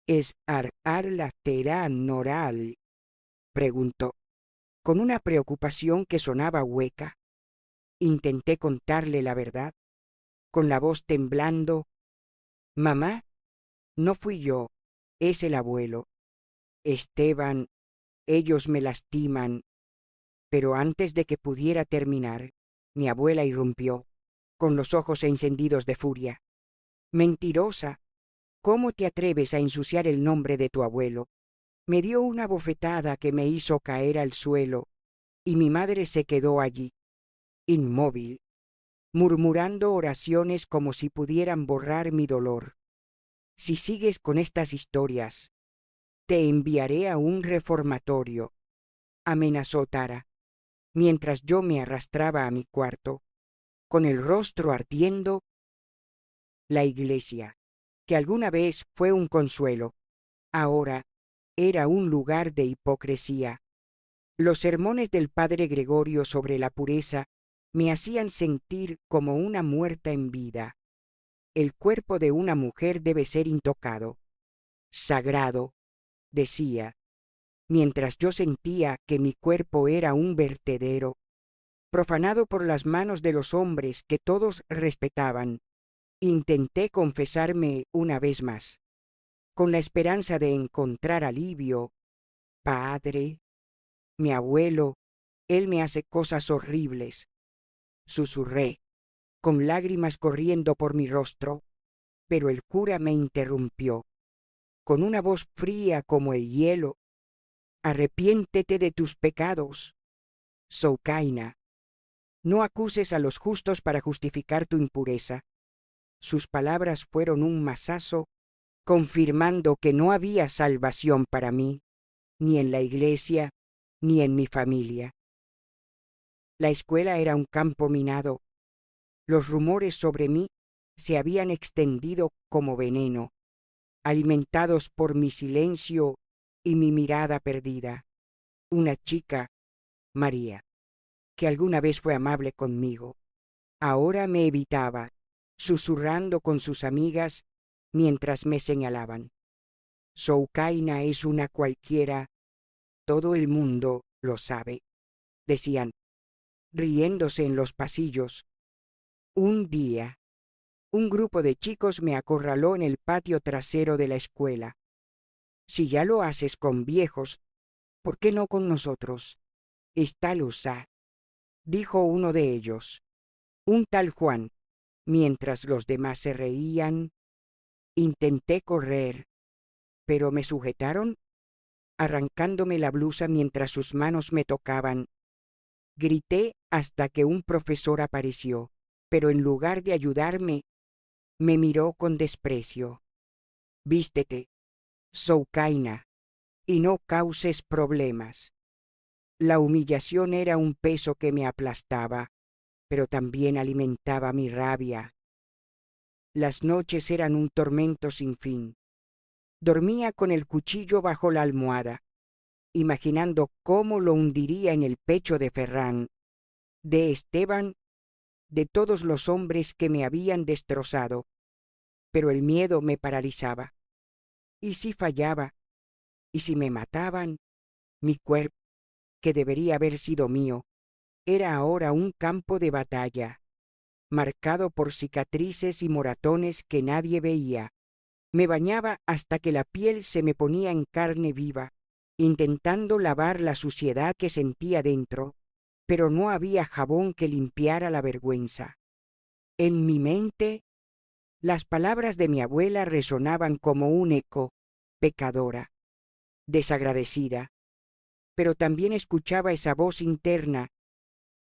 es ar la tera noral? Preguntó, con una preocupación que sonaba hueca. Intenté contarle la verdad, con la voz temblando. Mamá, no fui yo, es el abuelo. Esteban, ellos me lastiman. Pero antes de que pudiera terminar, mi abuela irrumpió, con los ojos encendidos de furia. Mentirosa, ¿cómo te atreves a ensuciar el nombre de tu abuelo? Me dio una bofetada que me hizo caer al suelo, y mi madre se quedó allí, inmóvil, murmurando oraciones como si pudieran borrar mi dolor. Si sigues con estas historias, te enviaré a un reformatorio, amenazó Tara, mientras yo me arrastraba a mi cuarto, con el rostro ardiendo. La iglesia, que alguna vez fue un consuelo, ahora era un lugar de hipocresía. Los sermones del padre Gregorio sobre la pureza me hacían sentir como una muerta en vida. El cuerpo de una mujer debe ser intocado, sagrado, decía, mientras yo sentía que mi cuerpo era un vertedero, profanado por las manos de los hombres que todos respetaban. Intenté confesarme una vez más, con la esperanza de encontrar alivio. Padre, mi abuelo, él me hace cosas horribles, susurré, con lágrimas corriendo por mi rostro, pero el cura me interrumpió, con una voz fría como el hielo. arrepiéntete de tus pecados. Soukaina, no acuses a los justos para justificar tu impureza. Sus palabras fueron un mazazo, confirmando que no había salvación para mí, ni en la iglesia, ni en mi familia. La escuela era un campo minado. Los rumores sobre mí se habían extendido como veneno, alimentados por mi silencio y mi mirada perdida. Una chica, María, que alguna vez fue amable conmigo, ahora me evitaba, susurrando con sus amigas mientras me señalaban. Soukaina es una cualquiera, todo el mundo lo sabe, decían, riéndose en los pasillos. Un día, un grupo de chicos me acorraló en el patio trasero de la escuela. Si ya lo haces con viejos, ¿por qué no con nosotros? Está Lusa, dijo uno de ellos, un tal Juan. Mientras los demás se reían, intenté correr, pero me sujetaron, arrancándome la blusa mientras sus manos me tocaban. Grité hasta que un profesor apareció, pero en lugar de ayudarme, me miró con desprecio. Vístete, Soukaina, y no causes problemas. La humillación era un peso que me aplastaba, pero también alimentaba mi rabia. Las noches eran un tormento sin fin. Dormía con el cuchillo bajo la almohada, imaginando cómo lo hundiría en el pecho de Ferran, de Esteban, de todos los hombres que me habían destrozado, pero el miedo me paralizaba. ¿Y si fallaba? ¿Y si me mataban? Mi cuerpo, que debería haber sido mío, era ahora un campo de batalla, marcado por cicatrices y moratones que nadie veía. Me bañaba hasta que la piel se me ponía en carne viva, intentando lavar la suciedad que sentía dentro, pero no había jabón que limpiara la vergüenza. En mi mente, las palabras de mi abuela resonaban como un eco, pecadora, desagradecida, pero también escuchaba esa voz interna,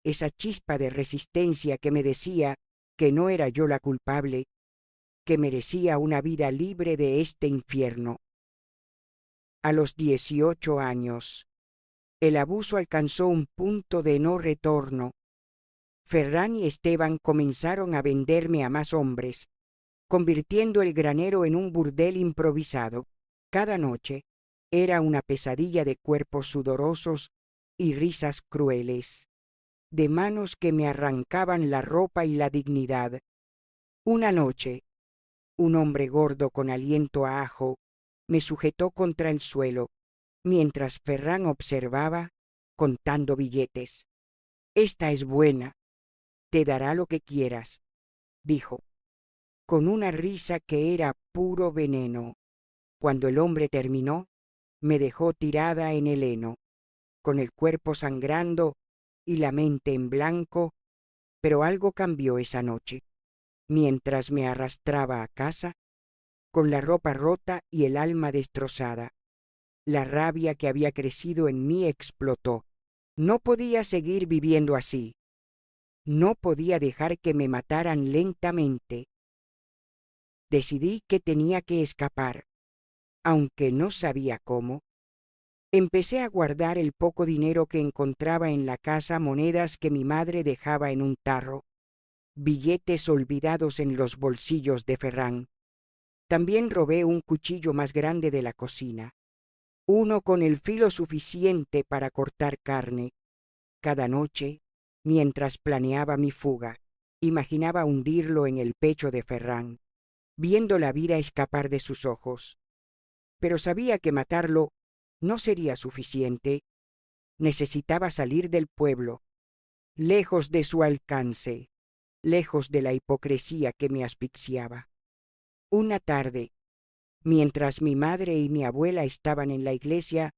esa chispa de resistencia que me decía que no era yo la culpable, que merecía una vida libre de este infierno. A los 18 años, el abuso alcanzó un punto de no retorno. Ferran y Esteban comenzaron a venderme a más hombres, convirtiendo el granero en un burdel improvisado. Cada noche era una pesadilla de cuerpos sudorosos y risas crueles, de manos que me arrancaban la ropa y la dignidad. Una noche, un hombre gordo con aliento a ajo me sujetó contra el suelo, mientras Ferran observaba, contando billetes. «Esta es buena, te dará lo que quieras», dijo, con una risa que era puro veneno. Cuando el hombre terminó, me dejó tirada en el heno, con el cuerpo sangrando y la mente en blanco, pero algo cambió esa noche. Mientras me arrastraba a casa, con la ropa rota y el alma destrozada, la rabia que había crecido en mí explotó. No podía seguir viviendo así. No podía dejar que me mataran lentamente. Decidí que tenía que escapar, aunque no sabía cómo. Empecé a guardar el poco dinero que encontraba en la casa, monedas que mi madre dejaba en un tarro, billetes olvidados en los bolsillos de Ferran. También robé un cuchillo más grande de la cocina, uno con el filo suficiente para cortar carne. Cada noche, mientras planeaba mi fuga, imaginaba hundirlo en el pecho de Ferran, viendo la vida escapar de sus ojos. Pero sabía que matarlo no sería suficiente. Necesitaba salir del pueblo, lejos de su alcance, lejos de la hipocresía que me asfixiaba. Una tarde, mientras mi madre y mi abuela estaban en la iglesia,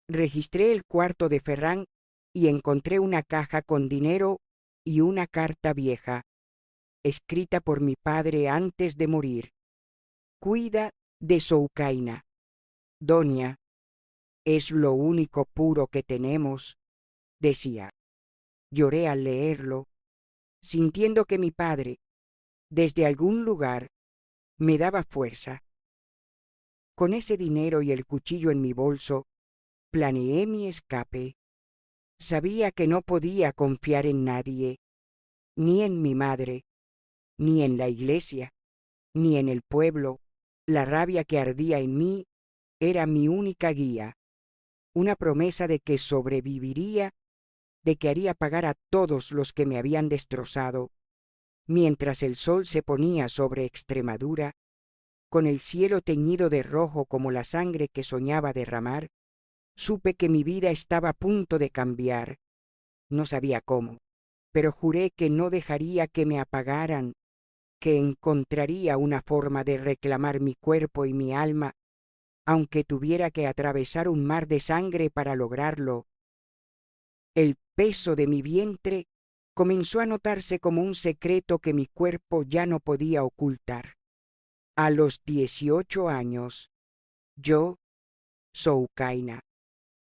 registré el cuarto de Ferran y encontré una caja con dinero y una carta vieja, escrita por mi padre antes de morir. «Cuida de Soukaina. Doña, Es lo único puro que tenemos, decía. Lloré al leerlo, sintiendo que mi padre, desde algún lugar, me daba fuerza. Con ese dinero y el cuchillo en mi bolso, planeé mi escape. Sabía que no podía confiar en nadie, ni en mi madre, ni en la iglesia, ni en el pueblo. La rabia que ardía en mí era mi única guía, una promesa de que sobreviviría, de que haría pagar a todos los que me habían destrozado. Mientras el sol se ponía sobre Extremadura, con el cielo teñido de rojo como la sangre que soñaba derramar, supe que mi vida estaba a punto de cambiar. No sabía cómo, pero juré que no dejaría que me apagaran, que encontraría una forma de reclamar mi cuerpo y mi alma, aunque tuviera que atravesar un mar de sangre para lograrlo. El peso de mi vientre comenzó a notarse como un secreto que mi cuerpo ya no podía ocultar. A los 18 años, yo, Soukaina,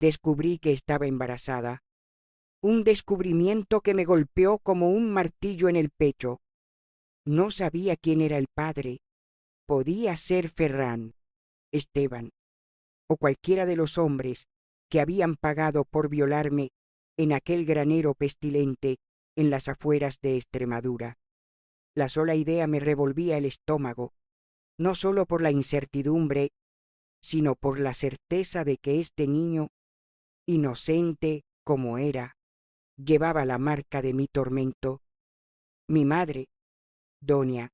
descubrí que estaba embarazada. Un descubrimiento que me golpeó como un martillo en el pecho. No sabía quién era el padre. Podía ser Ferran, Esteban, o cualquiera de los hombres que habían pagado por violarme en aquel granero pestilente en las afueras de Extremadura. La sola idea me revolvía el estómago, no solo por la incertidumbre, sino por la certeza de que este niño, inocente como era, llevaba la marca de mi tormento. Mi madre, Doña,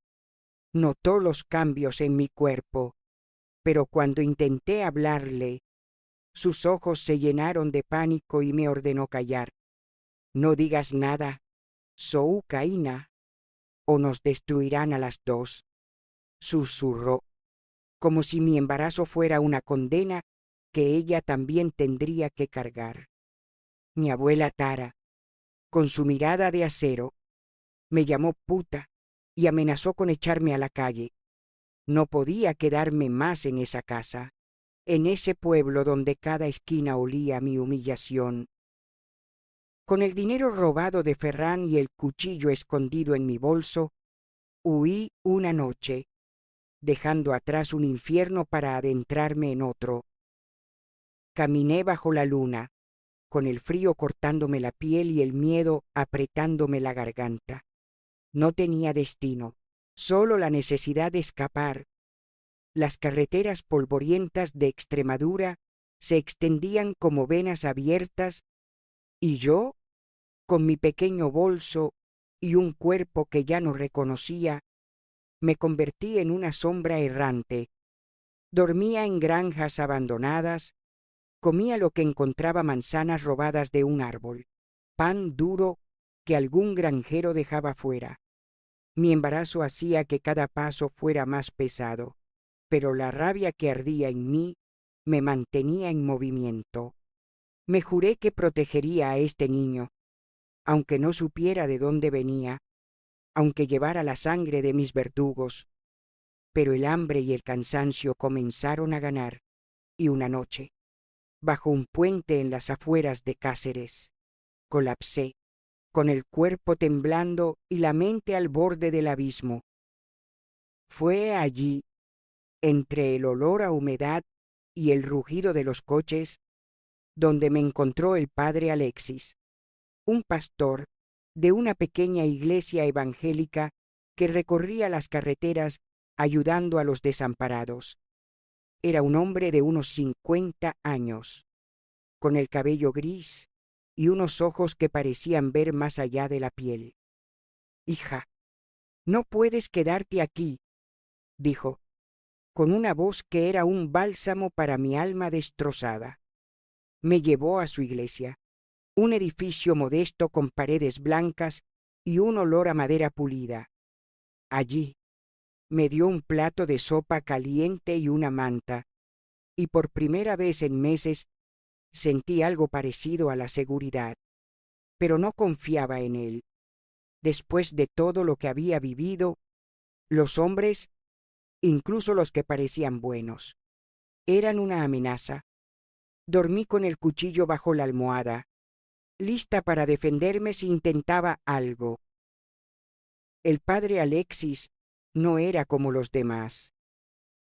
notó los cambios en mi cuerpo, pero cuando intenté hablarle, sus ojos se llenaron de pánico y me ordenó callar. No digas nada, Soukaina, o nos destruirán a las dos, susurró, como si mi embarazo fuera una condena que ella también tendría que cargar. Mi abuela Tara, con su mirada de acero, me llamó puta y amenazó con echarme a la calle. No podía quedarme más en esa casa, en ese pueblo donde cada esquina olía a mi humillación. Con el dinero robado de Ferran y el cuchillo escondido en mi bolso, huí una noche, dejando atrás un infierno para adentrarme en otro. Caminé bajo la luna, con el frío cortándome la piel y el miedo apretándome la garganta. No tenía destino, solo la necesidad de escapar. Las carreteras polvorientas de Extremadura se extendían como venas abiertas y yo, con mi pequeño bolso y un cuerpo que ya no reconocía, me convertí en una sombra errante. Dormía en granjas abandonadas, comía lo que encontraba: manzanas robadas de un árbol, pan duro que algún granjero dejaba fuera. Mi embarazo hacía que cada paso fuera más pesado, pero la rabia que ardía en mí me mantenía en movimiento. Me juré que protegería a este niño, aunque no supiera de dónde venía, aunque llevara la sangre de mis verdugos. Pero el hambre y el cansancio comenzaron a ganar, y una noche, bajo un puente en las afueras de Cáceres, colapsé, con el cuerpo temblando y la mente al borde del abismo. Fue allí, entre el olor a humedad y el rugido de los coches, donde me encontró el padre Alexis, un pastor de una pequeña iglesia evangélica que recorría las carreteras ayudando a los desamparados. Era un hombre de unos 50 años, con el cabello gris y unos ojos que parecían ver más allá de la piel. «Hija, no puedes quedarte aquí», dijo, con una voz que era un bálsamo para mi alma destrozada. Me llevó a su iglesia, un edificio modesto con paredes blancas y un olor a madera pulida. Allí me dio un plato de sopa caliente y una manta, y por primera vez en meses sentí algo parecido a la seguridad, pero no confiaba en él. Después de todo lo que había vivido, los hombres, incluso los que parecían buenos, eran una amenaza. Dormí con el cuchillo bajo la almohada, lista para defenderme si intentaba algo. El padre Alexis no era como los demás.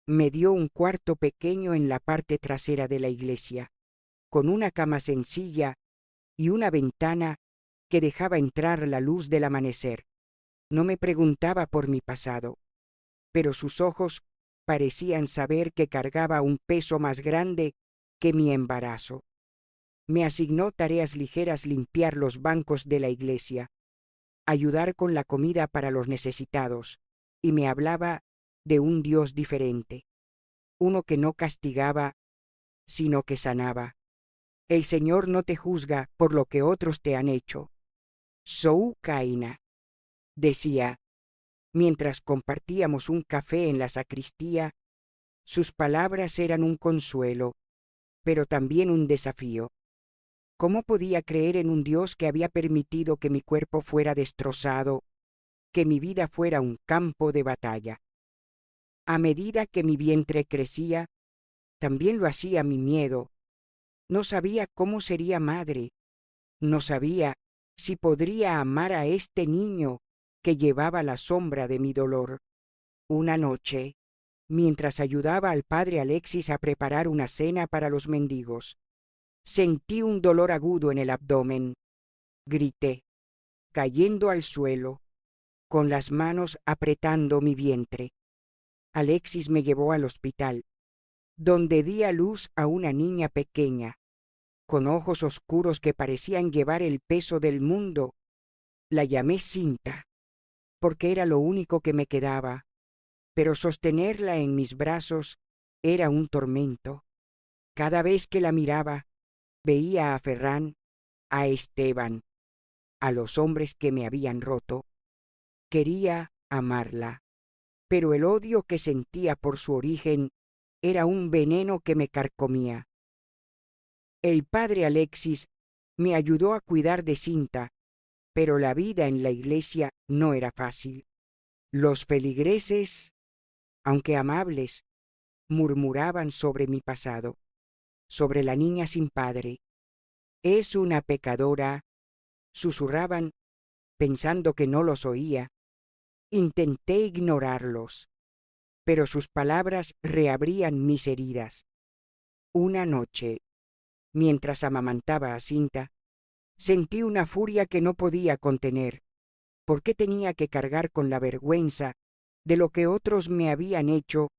Me dio un cuarto pequeño en la parte trasera de la iglesia, con una cama sencilla y una ventana que dejaba entrar la luz del amanecer. No me preguntaba por mi pasado, pero sus ojos parecían saber que cargaba un peso más grande que mi embarazo. Me asignó tareas ligeras: limpiar los bancos de la iglesia, ayudar con la comida para los necesitados, y me hablaba de un Dios diferente, uno que no castigaba, sino que sanaba. El Señor no te juzga por lo que otros te han hecho. Soukaina, decía, mientras compartíamos un café en la sacristía. Sus palabras eran un consuelo, pero también un desafío. ¿Cómo podía creer en un Dios que había permitido que mi cuerpo fuera destrozado, que mi vida fuera un campo de batalla? A medida que mi vientre crecía, también lo hacía mi miedo. No sabía cómo sería madre. No sabía si podría amar a este niño que llevaba la sombra de mi dolor. Una noche, mientras ayudaba al padre Alexis a preparar una cena para los mendigos, sentí un dolor agudo en el abdomen. Grité, cayendo al suelo, con las manos apretando mi vientre. Alexis me llevó al hospital, donde di a luz a una niña pequeña, con ojos oscuros que parecían llevar el peso del mundo. La llamé Cinta, porque era lo único que me quedaba, pero sostenerla en mis brazos era un tormento. Cada vez que la miraba, veía a Ferran, a Esteban, a los hombres que me habían roto. Quería amarla, pero el odio que sentía por su origen era un veneno que me carcomía. El padre Alexis me ayudó a cuidar de Cinta, pero la vida en la iglesia no era fácil. Los feligreses, aunque amables, murmuraban sobre mi pasado, sobre la niña sin padre. Es una pecadora, susurraban, pensando que no los oía. Intenté ignorarlos, pero sus palabras reabrían mis heridas. Una noche, mientras amamantaba a Cinta, sentí una furia que no podía contener. ¿Por qué tenía que cargar con la vergüenza de lo que otros me habían hecho?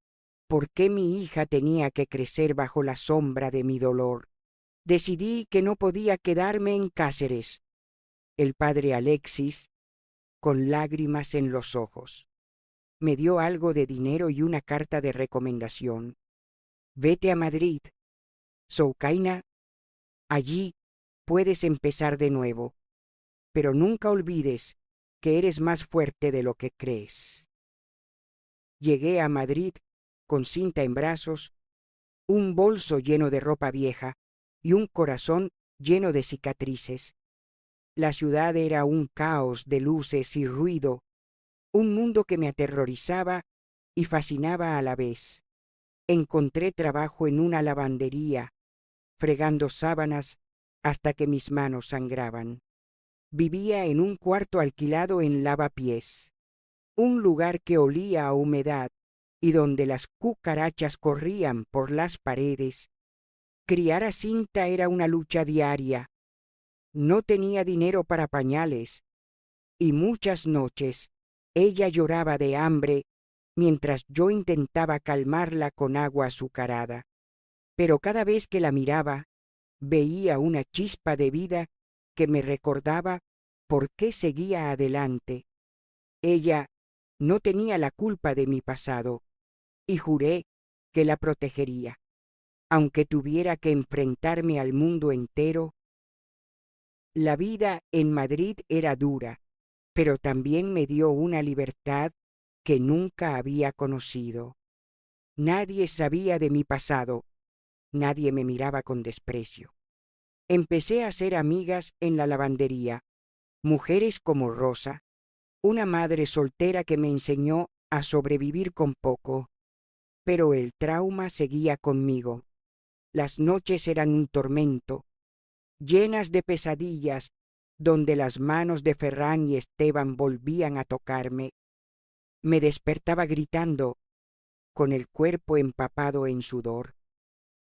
¿Por qué mi hija tenía que crecer bajo la sombra de mi dolor? Decidí que no podía quedarme en Cáceres. El padre Alexis, con lágrimas en los ojos, me dio algo de dinero y una carta de recomendación. Vete a Madrid, Soukaina. Allí puedes empezar de nuevo, pero nunca olvides que eres más fuerte de lo que crees. Llegué a Madrid con Cinta en brazos, un bolso lleno de ropa vieja y un corazón lleno de cicatrices. La ciudad era un caos de luces y ruido, un mundo que me aterrorizaba y fascinaba a la vez. Encontré trabajo en una lavandería, fregando sábanas hasta que mis manos sangraban. Vivía en un cuarto alquilado en Lavapiés, un lugar que olía a humedad y donde las cucarachas corrían por las paredes. Criar a Cinta era una lucha diaria. No tenía dinero para pañales, y muchas noches ella lloraba de hambre mientras yo intentaba calmarla con agua azucarada. Pero cada vez que la miraba, veía una chispa de vida que me recordaba por qué seguía adelante. Ella no tenía la culpa de mi pasado, y juré que la protegería, aunque tuviera que enfrentarme al mundo entero. La vida en Madrid era dura, pero también me dio una libertad que nunca había conocido. Nadie sabía de mi pasado, nadie me miraba con desprecio. Empecé a hacer amigas en la lavandería, mujeres como Rosa, una madre soltera que me enseñó a sobrevivir con poco. Pero el trauma seguía conmigo. Las noches eran un tormento, llenas de pesadillas, donde las manos de Ferran y Esteban volvían a tocarme. Me despertaba gritando, con el cuerpo empapado en sudor,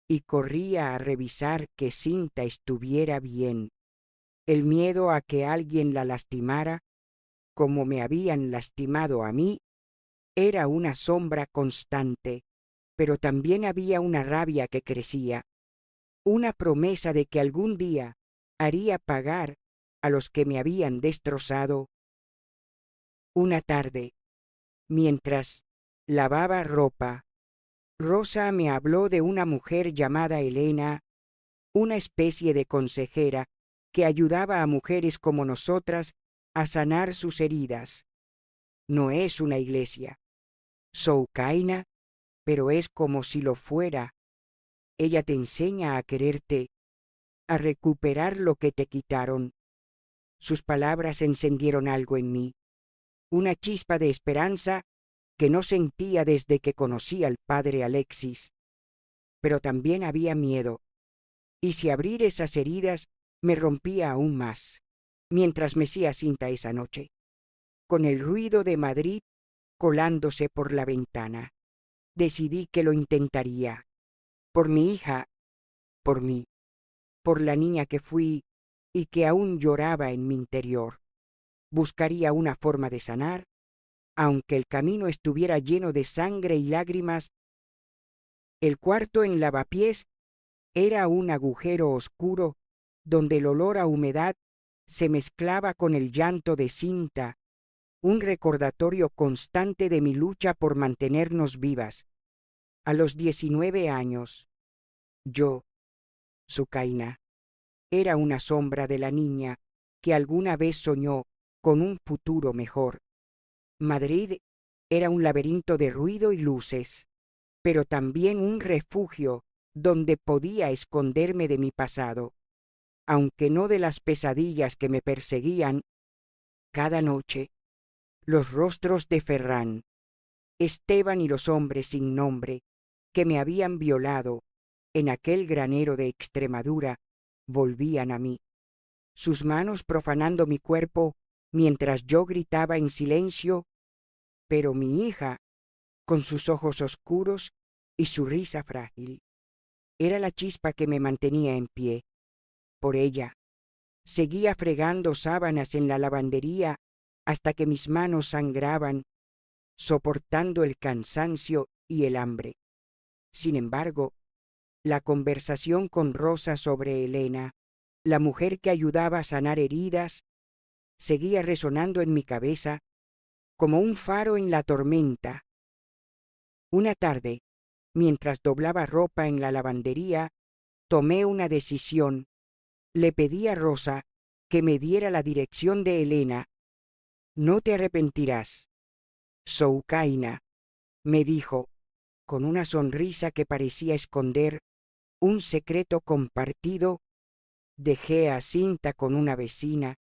y corría a revisar que Cinta estuviera bien. El miedo a que alguien la lastimara, como me habían lastimado a mí, era una sombra constante, pero también había una rabia que crecía, una promesa de que algún día haría pagar a los que me habían destrozado. Una tarde, mientras lavaba ropa, Rosa me habló de una mujer llamada Elena, una especie de consejera que ayudaba a mujeres como nosotras a sanar sus heridas. No es una iglesia, Soukaina, pero es como si lo fuera. Ella te enseña a quererte, a recuperar lo que te quitaron. Sus palabras encendieron algo en mí, una chispa de esperanza que no sentía desde que conocí al padre Alexis. Pero también había miedo, y si abrir esas heridas me rompía aún más, mientras mecía cinta esa noche, con el ruido de Madrid colándose por la ventana. Decidí que lo intentaría, por mi hija, por mí, por la niña que fui y que aún lloraba en mi interior. Buscaría una forma de sanar, aunque el camino estuviera lleno de sangre y lágrimas. El cuarto en lavapiés era un agujero oscuro donde el olor a humedad se mezclaba con el llanto de Cinta, un recordatorio constante de mi lucha por mantenernos vivas. A los 19 años, yo, Soukaina, era una sombra de la niña que alguna vez soñó con un futuro mejor. Madrid era un laberinto de ruido y luces, pero también un refugio donde podía esconderme de mi pasado, aunque no de las pesadillas que me perseguían. Cada noche, los rostros de Ferran, Esteban y los hombres sin nombre que me habían violado en aquel granero de Extremadura volvían a mí, sus manos profanando mi cuerpo mientras yo gritaba en silencio, pero mi hija, con sus ojos oscuros y su risa frágil, era la chispa que me mantenía en pie. Por ella, seguía fregando sábanas en la lavandería hasta que mis manos sangraban, soportando el cansancio y el hambre. Sin embargo, la conversación con Rosa sobre Elena, la mujer que ayudaba a sanar heridas, seguía resonando en mi cabeza como un faro en la tormenta. Una tarde, mientras doblaba ropa en la lavandería, tomé una decisión. Le pedí a Rosa que me diera la dirección de Elena. No te arrepentirás, Soukaina, me dijo, con una sonrisa que parecía esconder un secreto compartido. Dejé a Cinta con una vecina,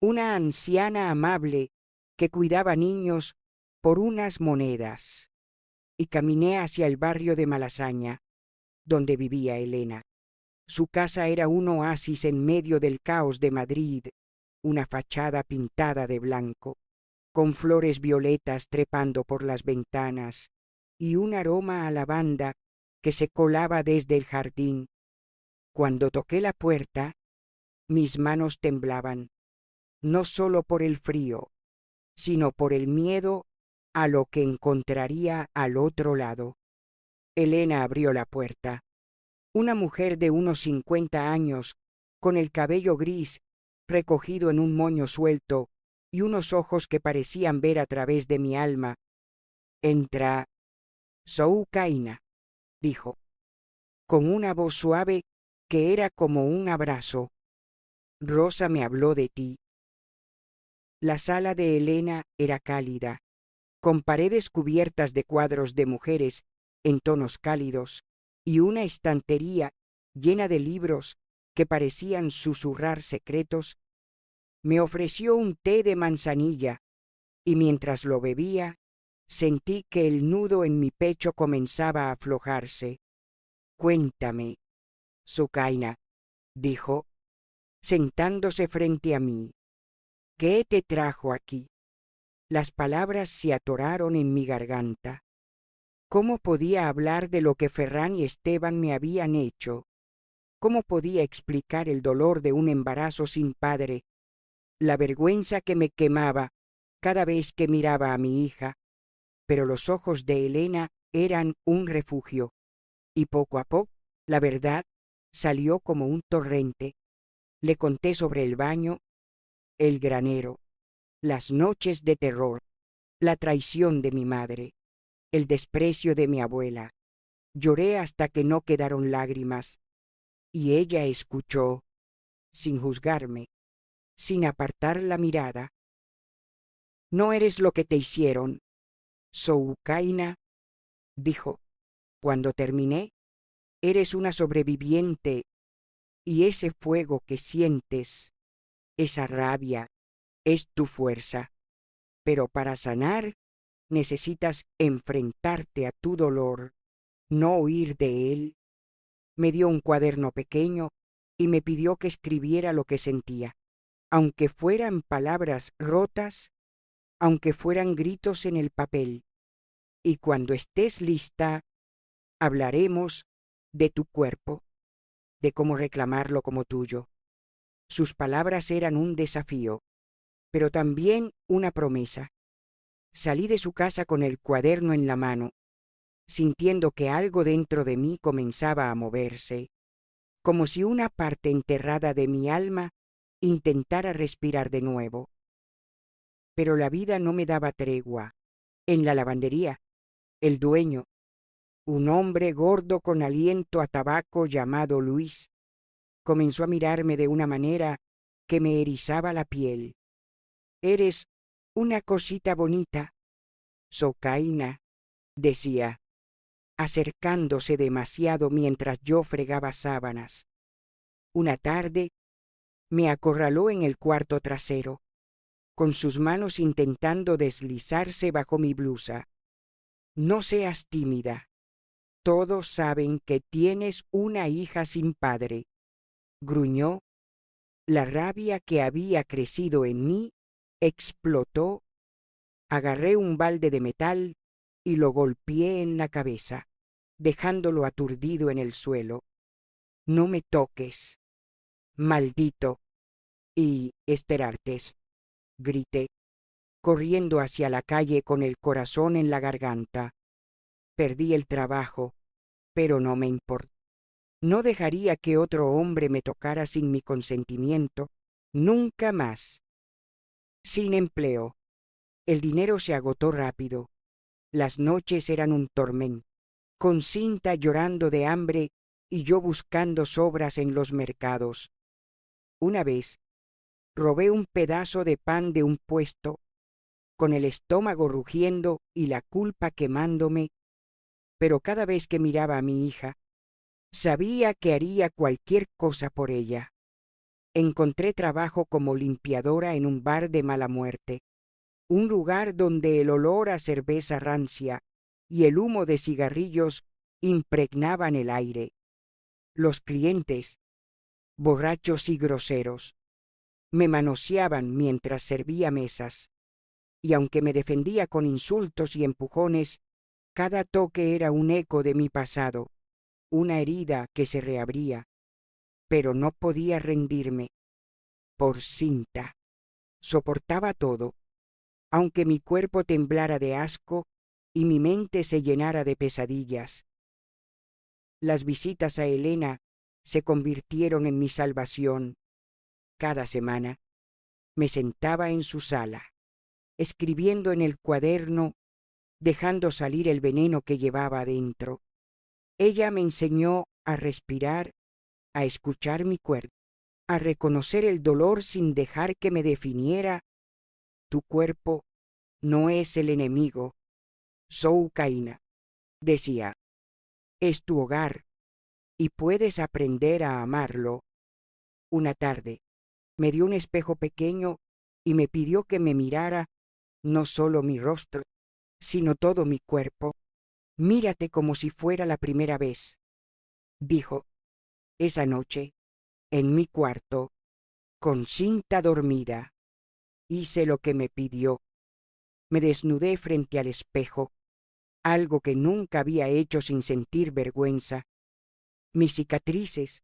una anciana amable que cuidaba niños por unas monedas, y caminé hacia el barrio de Malasaña, donde vivía Elena. Su casa era un oasis en medio del caos de Madrid, una fachada pintada de blanco, con flores violetas trepando por las ventanas, y un aroma a lavanda que se colaba desde el jardín. Cuando toqué la puerta, mis manos temblaban, no solo por el frío, sino por el miedo a lo que encontraría al otro lado. Elena abrió la puerta. Una mujer de unos 50 años, con el cabello gris recogido en un moño suelto y unos ojos que parecían ver a través de mi alma. Entra, Soukaina, dijo, con una voz suave que era como un abrazo. Rosa me habló de ti. La sala de Elena era cálida, con paredes cubiertas de cuadros de mujeres en tonos cálidos y una estantería llena de libros que parecían susurrar secretos. Me ofreció un té de manzanilla y mientras lo bebía sentí que el nudo en mi pecho comenzaba a aflojarse. Cuéntame, Socaina, dijo, sentándose frente a mí, ¿qué te trajo aquí? Las palabras se atoraron en mi garganta. ¿Cómo podía hablar de lo que Ferran y Esteban me habían hecho? ¿Cómo podía explicar el dolor de un embarazo sin padre, la vergüenza que me quemaba cada vez que miraba a mi hija? Pero los ojos de Elena eran un refugio, y poco a poco la verdad salió como un torrente. Le conté sobre el baño, el granero, las noches de terror, la traición de mi madre, el desprecio de mi abuela. Lloré hasta que no quedaron lágrimas, y ella escuchó, sin juzgarme, sin apartar la mirada. No eres lo que te hicieron, Soukaina, dijo. Cuando terminé, eres una sobreviviente, y ese fuego que sientes, esa rabia, es tu fuerza. Pero para sanar, necesitas enfrentarte a tu dolor, no huir de él. Me dio un cuaderno pequeño y me pidió que escribiera lo que sentía, aunque fueran palabras rotas, aunque fueran gritos en el papel. Y cuando estés lista, hablaremos de tu cuerpo, de cómo reclamarlo como tuyo. Sus palabras eran un desafío, pero también una promesa. Salí de su casa con el cuaderno en la mano, sintiendo que algo dentro de mí comenzaba a moverse, como si una parte enterrada de mi alma intentara respirar de nuevo. Pero la vida no me daba tregua. En la lavandería, el dueño, un hombre gordo con aliento a tabaco llamado Luis, comenzó a mirarme de una manera que me erizaba la piel. «Eres una cosita bonita, Socaina», decía, acercándose demasiado mientras yo fregaba sábanas. Una tarde me acorraló en el cuarto trasero, con sus manos intentando deslizarse bajo mi blusa. «No seas tímida. Todos saben que tienes una hija sin padre», gruñó. La rabia que había crecido en mí explotó. Agarré un balde de metal y lo golpeé en la cabeza, dejándolo aturdido en el suelo. «No me toques, maldito!» «Y Esterartes», grité, corriendo hacia la calle con el corazón en la garganta. Perdí el trabajo, pero no me importó. No dejaría que otro hombre me tocara sin mi consentimiento, nunca más. Sin empleo. El dinero se agotó rápido. Las noches eran un tormento, con Cinta llorando de hambre y yo buscando sobras en los mercados. Una vez, robé un pedazo de pan de un puesto, con el estómago rugiendo y la culpa quemándome, pero cada vez que miraba a mi hija, sabía que haría cualquier cosa por ella. Encontré trabajo como limpiadora en un bar de mala muerte, un lugar donde el olor a cerveza rancia y el humo de cigarrillos impregnaban el aire. Los clientes, borrachos y groseros, me manoseaban mientras servía mesas, y aunque me defendía con insultos y empujones, cada toque era un eco de mi pasado, una herida que se reabría, pero no podía rendirme. Por Cinta. Soportaba todo, aunque mi cuerpo temblara de asco y mi mente se llenara de pesadillas. Las visitas a Elena se convirtieron en mi salvación. Cada semana me sentaba en su sala, escribiendo en el cuaderno, dejando salir el veneno que llevaba adentro. Ella me enseñó a respirar, a escuchar mi cuerpo, a reconocer el dolor sin dejar que me definiera. Tu cuerpo no es el enemigo, Soukaina, decía. Es tu hogar y puedes aprender a amarlo. Una tarde me dio un espejo pequeño y me pidió que me mirara no solo mi rostro, sino todo mi cuerpo. «Mírate como si fuera la primera vez», dijo. Esa noche, en mi cuarto, con Cinta dormida, hice lo que me pidió. Me desnudé frente al espejo, algo que nunca había hecho sin sentir vergüenza. Mis cicatrices,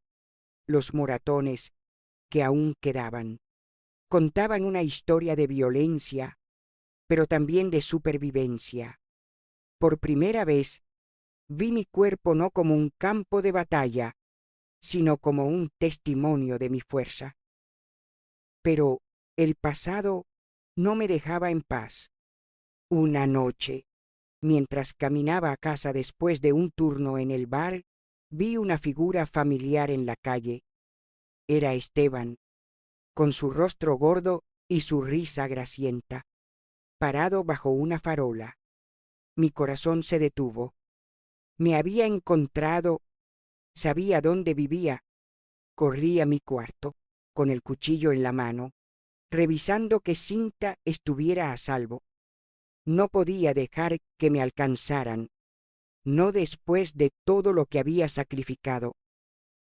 los moratones que aún quedaban, contaban una historia de violencia, pero también de supervivencia. Por primera vez, vi mi cuerpo no como un campo de batalla, sino como un testimonio de mi fuerza. Pero el pasado no me dejaba en paz. Una noche, mientras caminaba a casa después de un turno en el bar, vi una figura familiar en la calle. Era Esteban, con su rostro gordo y su risa grasienta, parado bajo una farola. Mi corazón se detuvo. Me había encontrado, sabía dónde vivía. Corrí a mi cuarto, con el cuchillo en la mano, revisando que Cinta estuviera a salvo. No podía dejar que me alcanzaran, no después de todo lo que había sacrificado.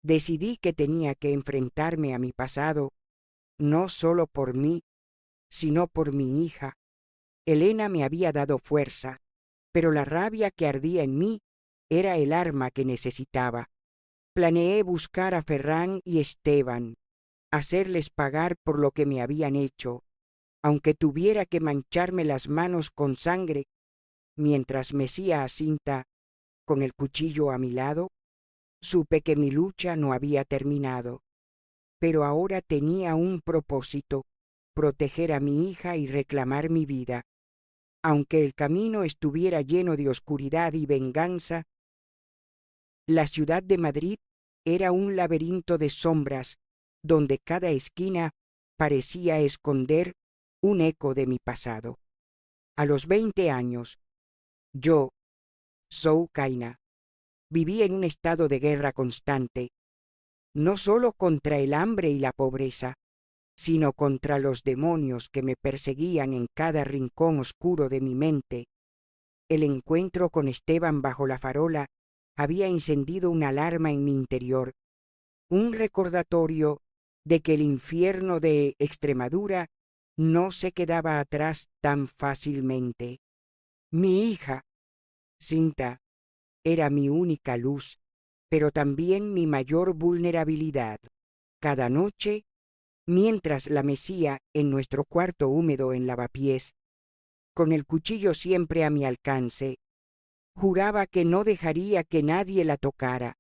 Decidí que tenía que enfrentarme a mi pasado, no solo por mí, sino por mi hija. Elena me había dado fuerza, pero la rabia que ardía en mí era el arma que necesitaba. Planeé buscar a Ferran y Esteban, hacerles pagar por lo que me habían hecho, aunque tuviera que mancharme las manos con sangre. Mientras mecía a Cinta con el cuchillo a mi lado, supe que mi lucha no había terminado, pero ahora tenía un propósito: proteger a mi hija y reclamar mi vida. Aunque el camino estuviera lleno de oscuridad y venganza, la ciudad de Madrid era un laberinto de sombras donde cada esquina parecía esconder un eco de mi pasado. A los 20 años, yo, Soukaina, viví en un estado de guerra constante, no solo contra el hambre y la pobreza, sino contra los demonios que me perseguían en cada rincón oscuro de mi mente. El encuentro con Esteban bajo la farola había encendido una alarma en mi interior, un recordatorio de que el infierno de Extremadura no se quedaba atrás tan fácilmente. Mi hija, Cinta, era mi única luz, pero también mi mayor vulnerabilidad. Cada noche, mientras la mecía en nuestro cuarto húmedo en lavapiés, con el cuchillo siempre a mi alcance, juraba que no dejaría que nadie la tocara,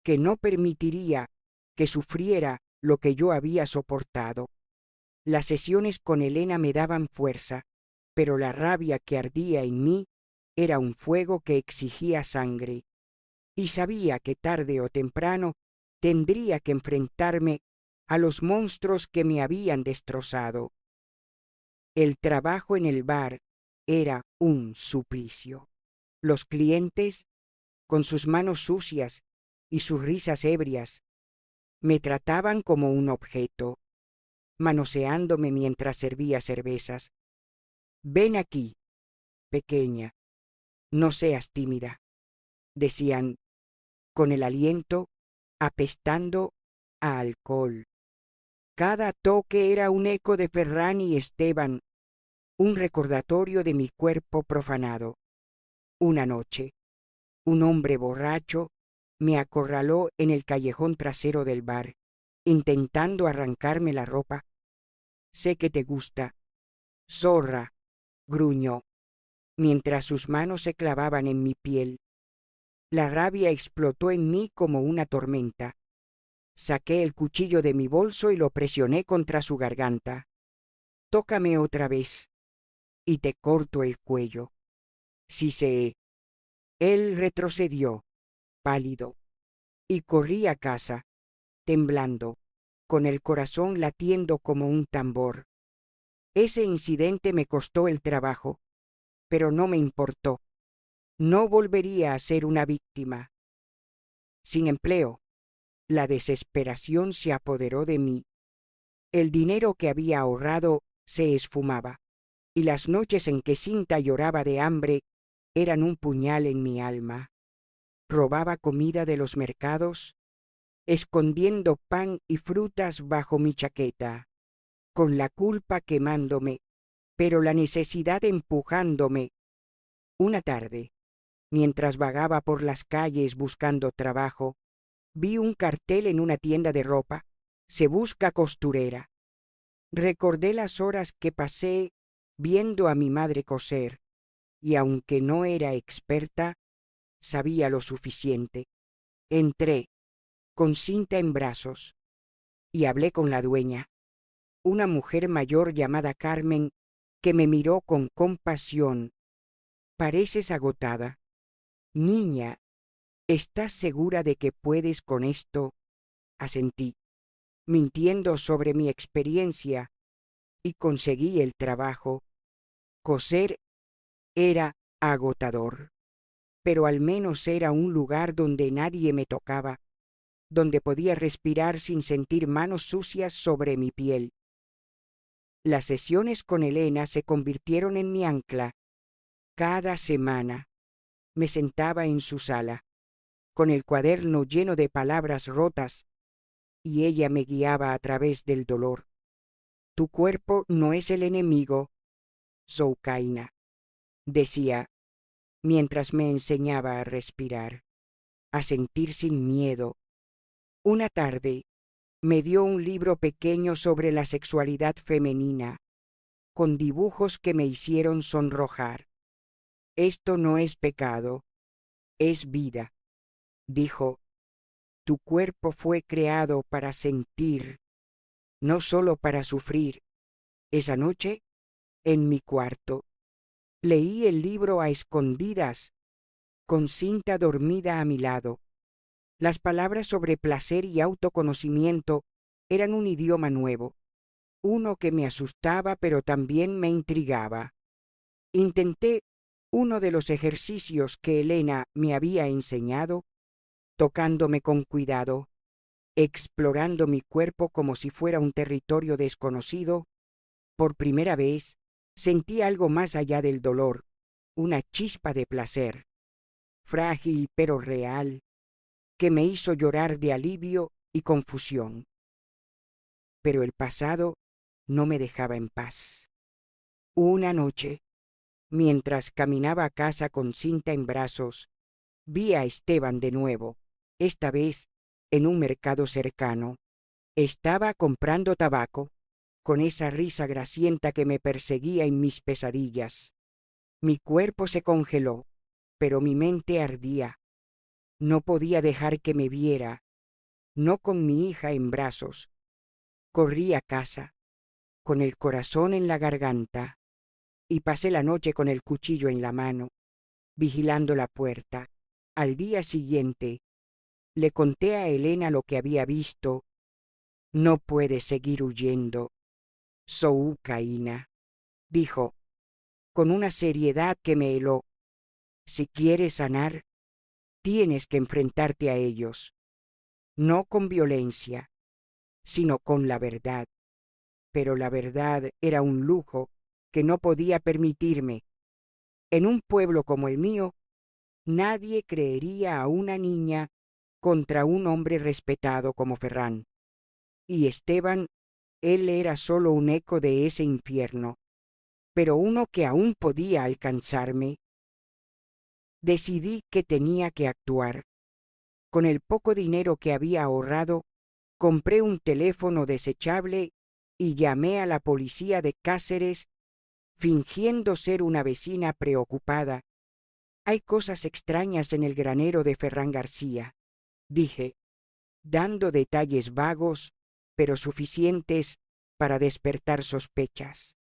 que no permitiría que sufriera lo que yo había soportado. Las sesiones con Elena me daban fuerza, pero la rabia que ardía en mí era un fuego que exigía sangre, y sabía que tarde o temprano tendría que enfrentarme a los monstruos que me habían destrozado. El trabajo en el bar era un suplicio. Los clientes, con sus manos sucias y sus risas ebrias, me trataban como un objeto, manoseándome mientras servía cervezas. «Ven aquí, pequeña, no seas tímida», decían, con el aliento apestando a alcohol. Cada toque era un eco de Ferran y Esteban, un recordatorio de mi cuerpo profanado. Una noche, un hombre borracho me acorraló en el callejón trasero del bar, intentando arrancarme la ropa. «Sé que te gusta, zorra», gruñó, mientras sus manos se clavaban en mi piel. La rabia explotó en mí como una tormenta. Saqué el cuchillo de mi bolso y lo presioné contra su garganta. «Tócame otra vez y te corto el cuello». Sí sé. Él retrocedió, pálido, y corrí a casa, temblando, con el corazón latiendo como un tambor. Ese incidente me costó el trabajo, pero no me importó. No volvería a ser una víctima. Sin empleo, la desesperación se apoderó de mí. El dinero que había ahorrado se esfumaba, y las noches en que Cinta lloraba de hambre eran un puñal en mi alma. Robaba comida de los mercados, escondiendo pan y frutas bajo mi chaqueta, con la culpa quemándome, pero la necesidad empujándome. Una tarde, mientras vagaba por las calles buscando trabajo, vi un cartel en una tienda de ropa: se busca costurera. Recordé las horas que pasé viendo a mi madre coser, y aunque no era experta, sabía lo suficiente. Entré, con cinta en brazos, y hablé con la dueña, una mujer mayor llamada Carmen, que me miró con compasión. «Pareces agotada. Niña, ¿estás segura de que puedes con esto?». Asentí, mintiendo sobre mi experiencia, y conseguí el trabajo. Coser era agotador, pero al menos era un lugar donde nadie me tocaba, donde podía respirar sin sentir manos sucias sobre mi piel. Las sesiones con Elena se convirtieron en mi ancla. Cada semana me sentaba en su sala, con el cuaderno lleno de palabras rotas, y ella me guiaba a través del dolor. «Tu cuerpo no es el enemigo, Soukaina», decía, mientras me enseñaba a respirar, a sentir sin miedo. Una tarde me dio un libro pequeño sobre la sexualidad femenina, con dibujos que me hicieron sonrojar. «Esto no es pecado, es vida», dijo. «Tu cuerpo fue creado para sentir, no solo para sufrir». Esa noche, en mi cuarto, leí el libro a escondidas, con Cinta dormida a mi lado. Las palabras sobre placer y autoconocimiento eran un idioma nuevo, uno que me asustaba pero también me intrigaba. Intenté uno de los ejercicios que Elena me había enseñado, tocándome con cuidado, explorando mi cuerpo como si fuera un territorio desconocido. Por primera vez sentí algo más allá del dolor, una chispa de placer, frágil pero real, que me hizo llorar de alivio y confusión. Pero el pasado no me dejaba en paz. Una noche, mientras caminaba a casa con Cinta en brazos, vi a Esteban de nuevo, esta vez en un mercado cercano. Estaba comprando tabaco, con esa risa grasienta que me perseguía en mis pesadillas. Mi cuerpo se congeló, pero mi mente ardía. No podía dejar que me viera, no con mi hija en brazos. Corrí a casa, con el corazón en la garganta, y pasé la noche con el cuchillo en la mano, vigilando la puerta. Al día siguiente, le conté a Elena lo que había visto. «No puedes seguir huyendo, Soukaina», dijo, con una seriedad que me heló. «Si quieres sanar, tienes que enfrentarte a ellos, no con violencia, sino con la verdad». Pero la verdad era un lujo que no podía permitirme. En un pueblo como el mío, nadie creería a una niña contra un hombre respetado como Ferran. Y Esteban, él era solo un eco de ese infierno, pero uno que aún podía alcanzarme. Decidí que tenía que actuar. Con el poco dinero que había ahorrado, compré un teléfono desechable y llamé a la policía de Cáceres, fingiendo ser una vecina preocupada. «Hay cosas extrañas en el granero de Ferran García», dije, dando detalles vagos, pero suficientes para despertar sospechas.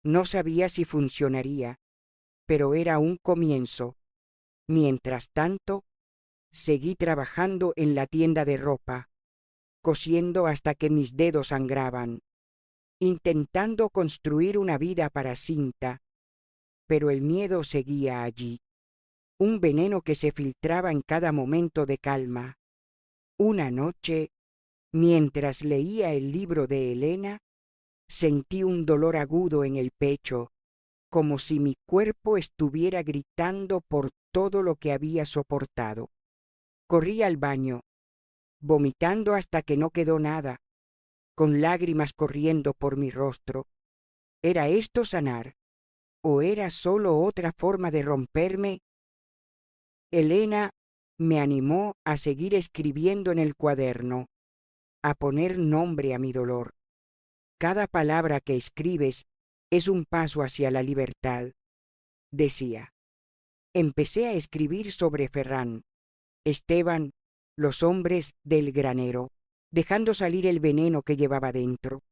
No sabía si funcionaría, pero era un comienzo. Mientras tanto, seguí trabajando en la tienda de ropa, cosiendo hasta que mis dedos sangraban, intentando construir una vida para Cinta, pero el miedo seguía allí, un veneno que se filtraba en cada momento de calma. Una noche, mientras leía el libro de Elena, sentí un dolor agudo en el pecho, como si mi cuerpo estuviera gritando por todo lo que había soportado. Corrí al baño, vomitando hasta que no quedó nada, con lágrimas corriendo por mi rostro. ¿Era esto sanar? ¿O era solo otra forma de romperme? Elena me animó a seguir escribiendo en el cuaderno, a poner nombre a mi dolor. Cada palabra que escribes es un paso hacia la libertad, decía. Empecé a escribir sobre Ferran, Esteban, los hombres del granero, dejando salir el veneno que llevaba dentro.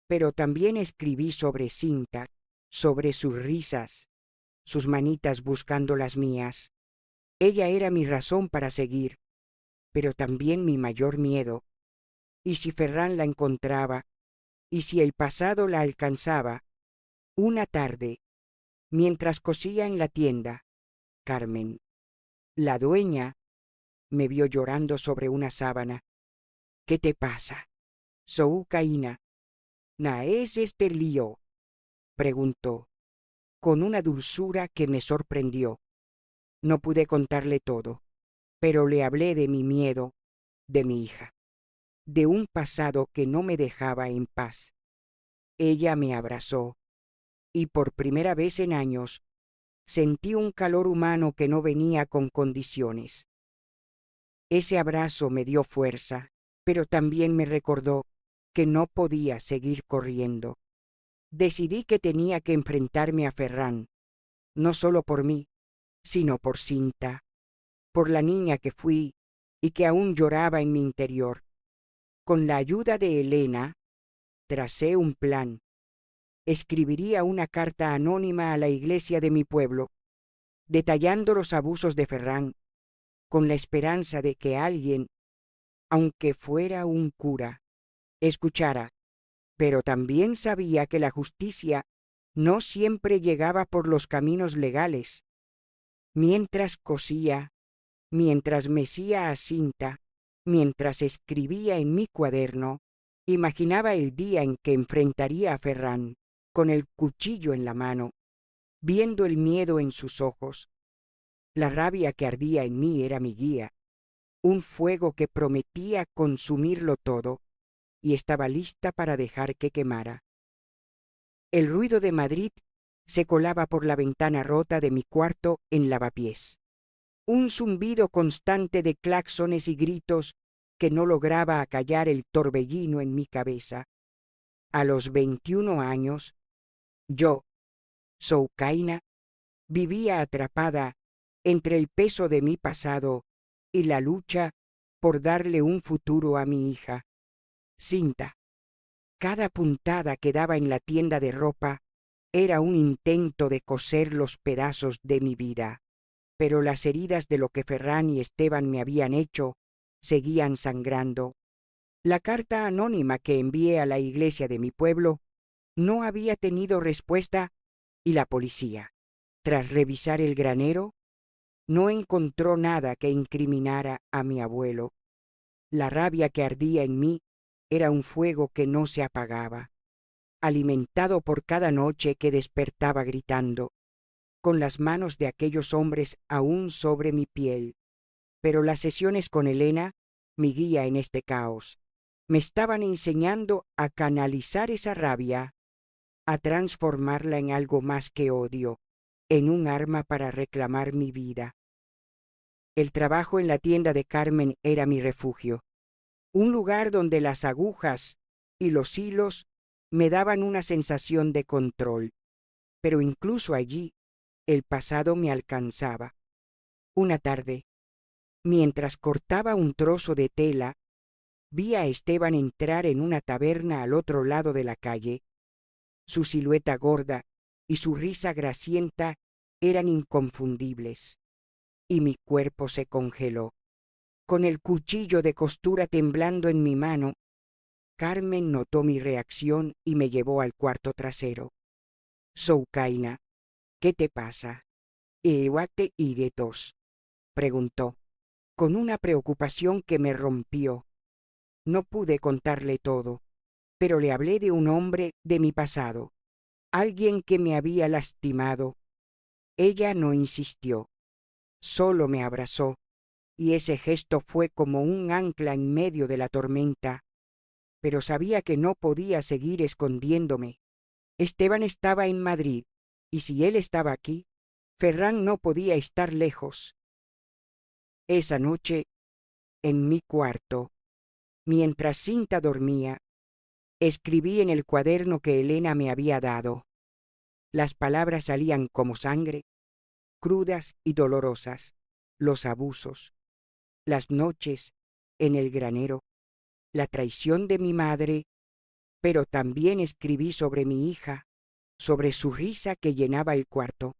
Pero también escribí sobre Cinta, sobre sus risas, sus manitas buscando las mías. Ella era mi razón para seguir, pero también mi mayor miedo. ¿Y si Ferran la encontraba? ¿Y si el pasado la alcanzaba? Una tarde, mientras cosía en la tienda, Carmen, la dueña, me vio llorando sobre una sábana. ¿Qué te pasa? Soucaína, ¿na es este lío? Preguntó, con una dulzura que me sorprendió. No pude contarle todo, pero le hablé de mi miedo, de mi hija, de un pasado que no me dejaba en paz. Ella me abrazó, y por primera vez en años sentí un calor humano que no venía con condiciones. Ese abrazo me dio fuerza, pero también me recordó que no podía seguir corriendo. Decidí que tenía que enfrentarme a Ferran, no solo por mí, sino por Cinta, por la niña que fui y que aún lloraba en mi interior. Con la ayuda de Elena, tracé un plan. Escribiría una carta anónima a la iglesia de mi pueblo, detallando los abusos de Ferran, con la esperanza de que alguien, aunque fuera un cura, escuchara. Pero también sabía que la justicia no siempre llegaba por los caminos legales. Mientras cosía, mientras mecía a Cinta, mientras escribía en mi cuaderno, imaginaba el día en que enfrentaría a Ferran, con el cuchillo en la mano, viendo el miedo en sus ojos. La rabia que ardía en mí era mi guía, un fuego que prometía consumirlo todo, y estaba lista para dejar que quemara. El ruido de Madrid se colaba por la ventana rota de mi cuarto en lavapiés. Un zumbido constante de claxones y gritos que no lograba acallar el torbellino en mi cabeza. A los 21 años, yo, Soucaina, vivía atrapada entre el peso de mi pasado y la lucha por darle un futuro a mi hija, Cinta. Cada puntada que daba en la tienda de ropa era un intento de coser los pedazos de mi vida, pero las heridas de lo que Ferran y Esteban me habían hecho seguían sangrando. La carta anónima que envié a la iglesia de mi pueblo no había tenido respuesta y la policía, tras revisar el granero, no encontró nada que incriminara a mi abuelo. La rabia que ardía en mí era un fuego que no se apagaba, alimentado por cada noche que despertaba gritando, con las manos de aquellos hombres aún sobre mi piel. Pero las sesiones con Elena, mi guía en este caos, me estaban enseñando a canalizar esa rabia, a transformarla en algo más que odio, en un arma para reclamar mi vida. El trabajo en la tienda de Carmen era mi refugio, un lugar donde las agujas y los hilos me daban una sensación de control, pero incluso allí el pasado me alcanzaba. Una tarde, mientras cortaba un trozo de tela, vi a Esteban entrar en una taberna al otro lado de la calle. Su silueta gorda y su risa grasienta eran inconfundibles, y mi cuerpo se congeló. Con el cuchillo de costura temblando en mi mano, Carmen notó mi reacción y me llevó al cuarto trasero. Soucaina, ¿qué te pasa? ¿Ewate iretos? Preguntó, con una preocupación que me rompió. No pude contarle todo, pero le hablé de un hombre de mi pasado, alguien que me había lastimado. Ella no insistió, solo me abrazó, y ese gesto fue como un ancla en medio de la tormenta. Pero sabía que no podía seguir escondiéndome. Esteban estaba en Madrid, y si él estaba aquí, Ferran no podía estar lejos. Esa noche, en mi cuarto, mientras Cinta dormía, escribí en el cuaderno que Elena me había dado. Las palabras salían como sangre, crudas y dolorosas, los abusos, las noches en el granero, la traición de mi madre, pero también escribí sobre mi hija, sobre su risa que llenaba el cuarto,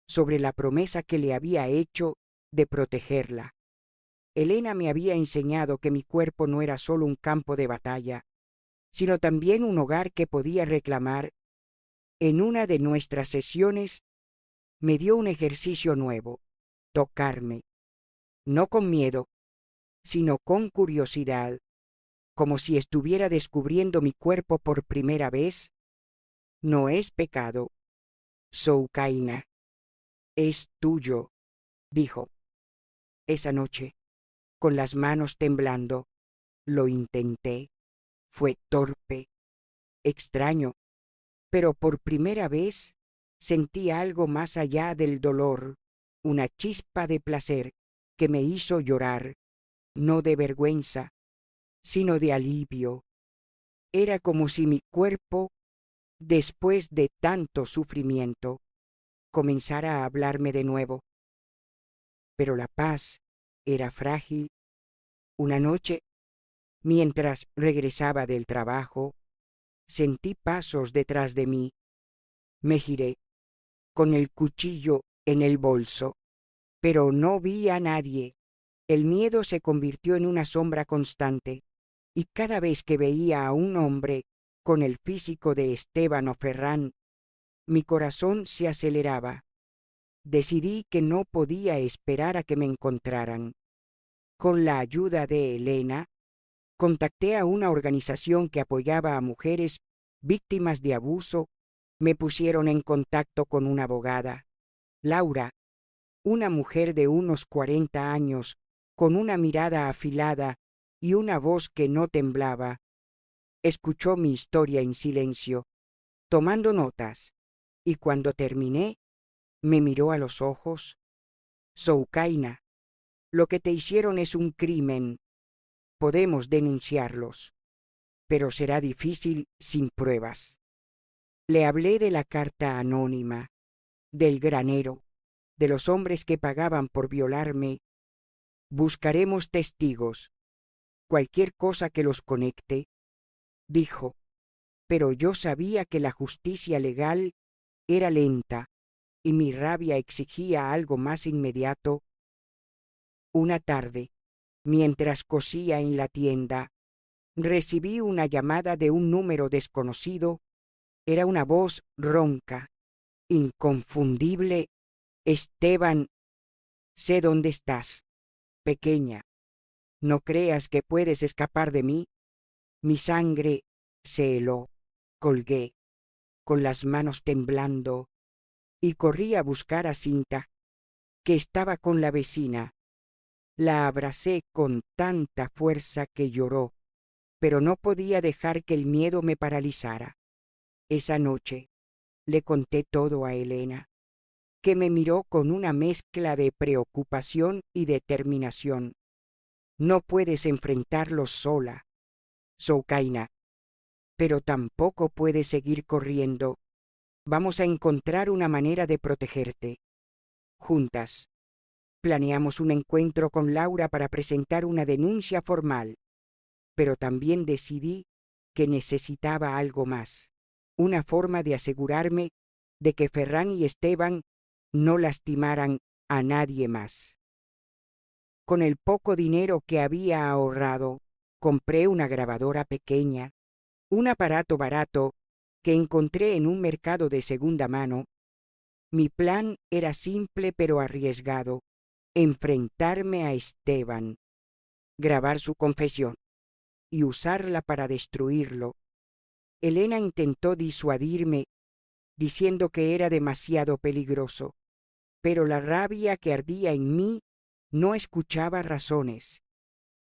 sobre la promesa que le había hecho de protegerla. Elena me había enseñado que mi cuerpo no era solo un campo de batalla, sino también un hogar que podía reclamar. En una de nuestras sesiones me dio un ejercicio nuevo, tocarme, no con miedo, sino con curiosidad, como si estuviera descubriendo mi cuerpo por primera vez. No es pecado, Soukaina, es tuyo, dijo. Esa noche, con las manos temblando, lo intenté. Fue torpe, extraño, pero por primera vez sentí algo más allá del dolor, una chispa de placer que me hizo llorar, no de vergüenza, sino de alivio. Era como si mi cuerpo, después de tanto sufrimiento, comenzara a hablarme de nuevo. Pero la paz era frágil. Una noche, mientras regresaba del trabajo, sentí pasos detrás de mí. Me giré, con el cuchillo en el bolso, pero no vi a nadie. El miedo se convirtió en una sombra constante, y cada vez que veía a un hombre con el físico de Esteban o Ferran, mi corazón se aceleraba. Decidí que no podía esperar a que me encontraran. Con la ayuda de Elena, contacté a una organización que apoyaba a mujeres víctimas de abuso. Me pusieron en contacto con una abogada, Laura, una mujer de unos 40 años, con una mirada afilada y una voz que no temblaba. Escuchó mi historia en silencio, tomando notas, y cuando terminé, me miró a los ojos. Soukaina, lo que te hicieron es un crimen. Podemos denunciarlos, pero será difícil sin pruebas. Le hablé de la carta anónima, del granero, de los hombres que pagaban por violarme. Buscaremos testigos, cualquier cosa que los conecte, dijo, pero yo sabía que la justicia legal era lenta y mi rabia exigía algo más inmediato. Una tarde, mientras cosía en la tienda, recibí una llamada de un número desconocido. Era una voz ronca, inconfundible. Esteban, sé dónde estás, pequeña. No creas que puedes escapar de mí. Mi sangre se heló. Colgué, con las manos temblando, y corrí a buscar a Cinta, que estaba con la vecina. La abracé con tanta fuerza que lloró, pero no podía dejar que el miedo me paralizara. Esa noche le conté todo a Elena, que me miró con una mezcla de preocupación y determinación. No puedes enfrentarlos sola, Soukaina, pero tampoco puedes seguir corriendo. Vamos a encontrar una manera de protegerte. Juntas, planeamos un encuentro con Laura para presentar una denuncia formal, pero también decidí que necesitaba algo más, una forma de asegurarme de que Ferran y Esteban no lastimaran a nadie más. Con el poco dinero que había ahorrado, compré una grabadora pequeña, un aparato barato que encontré en un mercado de segunda mano. Mi plan era simple pero arriesgado: enfrentarme a Esteban, grabar su confesión y usarla para destruirlo. Elena intentó disuadirme, diciendo que era demasiado peligroso, pero la rabia que ardía en mí No escuchaba razones.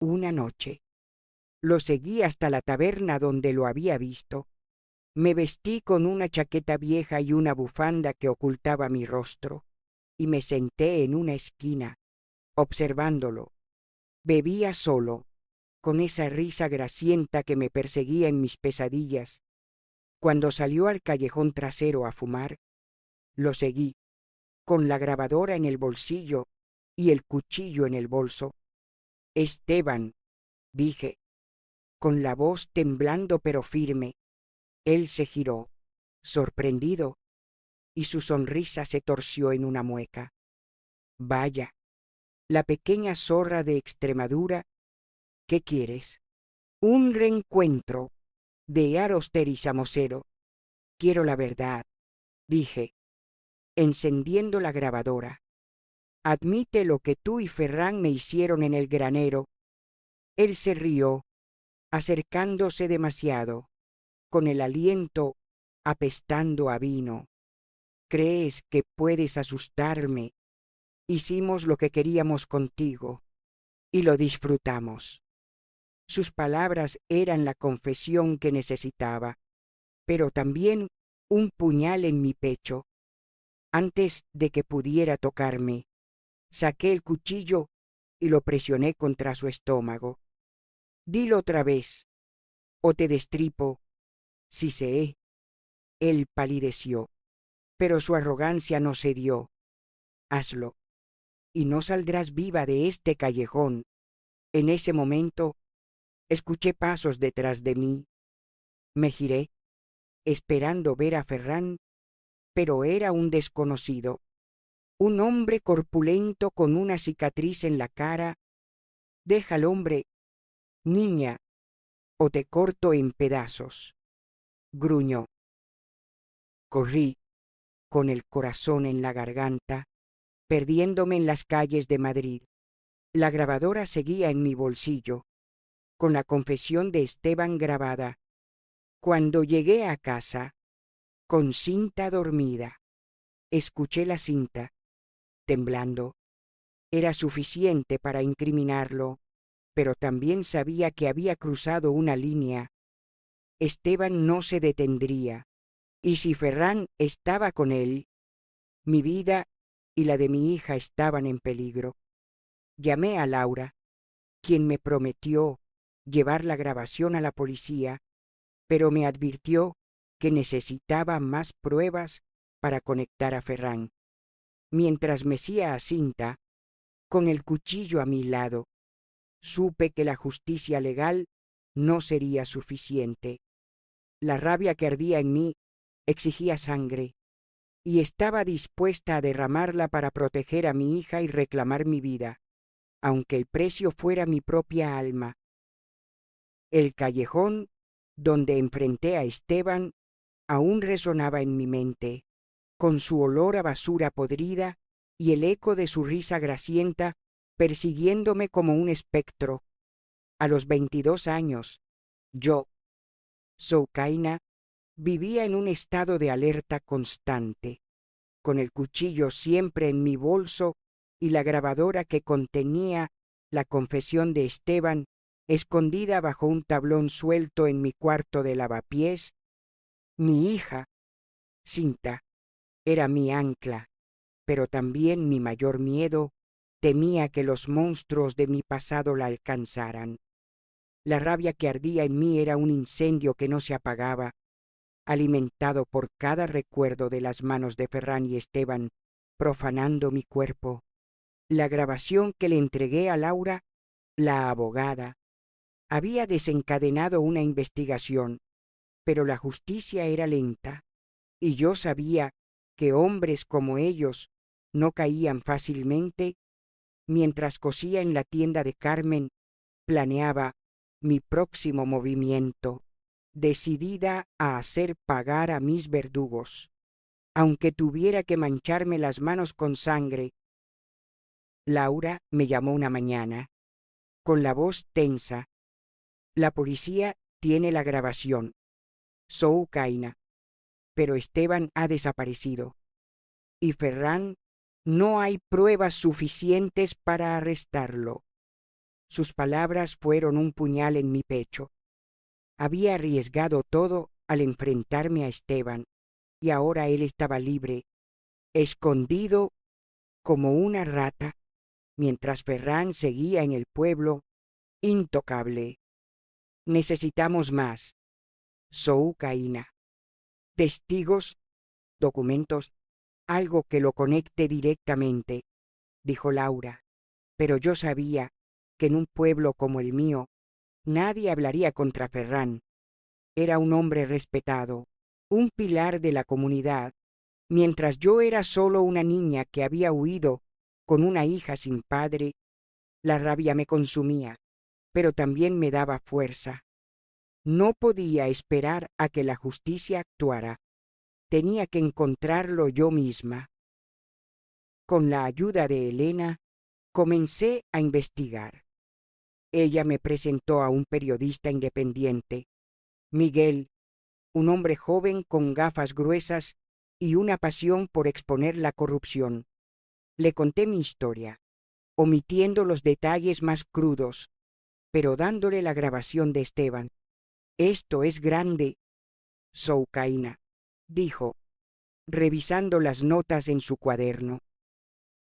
Una noche lo seguí hasta la taberna donde lo había visto. Me vestí con una chaqueta vieja y una bufanda que ocultaba mi rostro, y me senté en una esquina, observándolo. Bebía solo, con esa risa grasienta que me perseguía en mis pesadillas. Cuando salió al callejón trasero a fumar, lo seguí, con la grabadora en el bolsillo y el cuchillo en el bolso. «Esteban», dije, con la voz temblando pero firme. Él se giró, sorprendido, y su sonrisa se torció en una mueca. «Vaya, la pequeña zorra de Extremadura, ¿qué quieres?» «Un reencuentro de Aroster y Samosero. Quiero la verdad», dije, encendiendo la grabadora. «Admite lo que tú y Ferran me hicieron en el granero». Él se rió, acercándose demasiado, con el aliento apestando a vino. «¿Crees que puedes asustarme? Hicimos lo que queríamos contigo y lo disfrutamos». Sus palabras eran la confesión que necesitaba, pero también un puñal en mi pecho. Antes de que pudiera tocarme, saqué el cuchillo y lo presioné contra su estómago. «Dilo otra vez, o te destripo». «Sí sé». Él palideció, pero su arrogancia no cedió. «Hazlo, y no saldrás viva de este callejón». En ese momento, escuché pasos detrás de mí. Me giré, esperando ver a Ferran, pero era un desconocido. Un hombre corpulento con una cicatriz en la cara. «Deja al hombre, niña, o te corto en pedazos», gruñó. Corrí, con el corazón en la garganta, perdiéndome en las calles de Madrid. La grabadora seguía en mi bolsillo, con la confesión de Esteban grabada. Cuando llegué a casa, con Cinta dormida, escuché la cinta, temblando. Era suficiente para incriminarlo, pero también sabía que había cruzado una línea. Esteban no se detendría, y si Ferran estaba con él, mi vida y la de mi hija estaban en peligro. Llamé a Laura, quien me prometió llevar la grabación a la policía, pero me advirtió que necesitaba más pruebas para conectar a Ferran. Mientras mecía a Cinta, con el cuchillo a mi lado, supe que la justicia legal no sería suficiente. La rabia que ardía en mí exigía sangre, y estaba dispuesta a derramarla para proteger a mi hija y reclamar mi vida, aunque el precio fuera mi propia alma. El callejón donde enfrenté a Esteban aún resonaba en mi mente, con su olor a basura podrida y el eco de su risa grasienta persiguiéndome como un espectro. A los 22 años, yo, Soukaina, vivía en un estado de alerta constante, con el cuchillo siempre en mi bolso y la grabadora que contenía la confesión de Esteban escondida bajo un tablón suelto en mi cuarto de lavapiés. Mi hija, Cinta, era mi ancla, pero también mi mayor miedo. Temía que los monstruos de mi pasado la alcanzaran. La rabia que ardía en mí era un incendio que no se apagaba, alimentado por cada recuerdo de las manos de Ferran y Esteban profanando mi cuerpo. La grabación que le entregué a Laura, la abogada, había desencadenado una investigación, pero la justicia era lenta, y yo sabía que hombres como ellos no caían fácilmente. Mientras cosía en la tienda de Carmen, planeaba mi próximo movimiento, decidida a hacer pagar a mis verdugos, aunque tuviera que mancharme las manos con sangre. Laura me llamó una mañana, con la voz tensa. «La policía tiene la grabación, Soukaina, pero Esteban ha desaparecido. Y Ferran No hay pruebas suficientes para arrestarlo. Sus palabras fueron un puñal en mi pecho. Había arriesgado todo al enfrentarme a Esteban, y ahora él estaba libre, escondido como una rata, mientras Ferran seguía en el pueblo, intocable. Necesitamos más. Soucaína. Testigos, documentos, algo que lo conecte directamente, dijo Laura. Pero yo sabía que en un pueblo como el mío, nadie hablaría contra Ferran. Era un hombre respetado, un pilar de la comunidad, mientras yo era solo una niña que había huido con una hija sin padre. La rabia me consumía, pero también me daba fuerza. No podía esperar a que la justicia actuara. Tenía que encontrarlo yo misma. Con la ayuda de Elena, comencé a investigar. Ella me presentó a un periodista independiente, Miguel, un hombre joven con gafas gruesas y una pasión por exponer la corrupción. Le conté mi historia, omitiendo los detalles más crudos, pero dándole la grabación de Esteban. Esto es grande, Soucaína, dijo, revisando las notas en su cuaderno.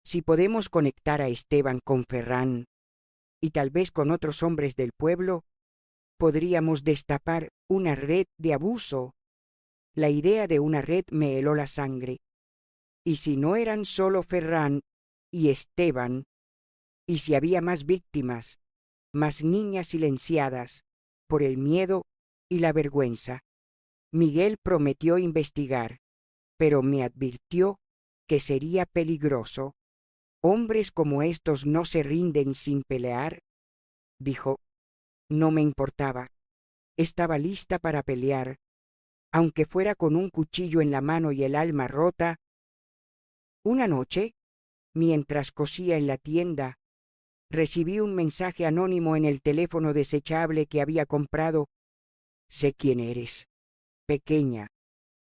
Si podemos conectar a Esteban con Ferran y tal vez con otros hombres del pueblo, podríamos destapar una red de abuso. La idea de una red me heló la sangre. Y si no eran solo Ferran y Esteban, y si había más víctimas, más niñas silenciadas por el miedo y la vergüenza. Miguel prometió investigar, pero me advirtió que sería peligroso. Hombres como estos no se rinden sin pelear, dijo. No me importaba. Estaba lista para pelear, aunque fuera con un cuchillo en la mano y el alma rota. Una noche, mientras cosía en la tienda, recibí un mensaje anónimo en el teléfono desechable que había comprado. Sé quién eres. Pequeña,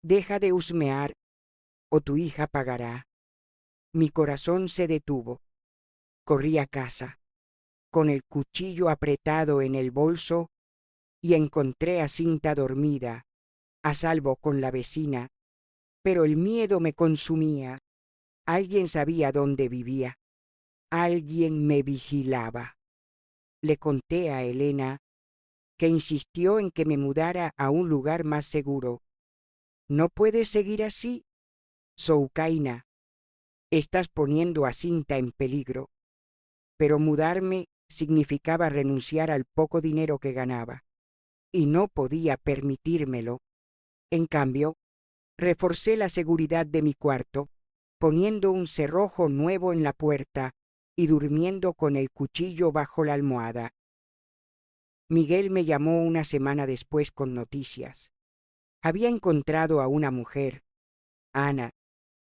deja de husmear o tu hija pagará. Mi corazón se detuvo. Corrí a casa, con el cuchillo apretado en el bolso, y encontré a Cinta dormida, a salvo con la vecina, pero el miedo me consumía. Alguien sabía dónde vivía. Alguien me vigilaba. Le conté a Elena, que insistió en que me mudara a un lugar más seguro. No puedes seguir así, Soucaína. Estás poniendo a Cinta en peligro. Pero mudarme significaba renunciar al poco dinero que ganaba, y no podía permitírmelo. En cambio, reforcé la seguridad de mi cuarto, poniendo un cerrojo nuevo en la puerta y durmiendo con el cuchillo bajo la almohada. Miguel me llamó una semana después con noticias. Había encontrado a una mujer, Ana,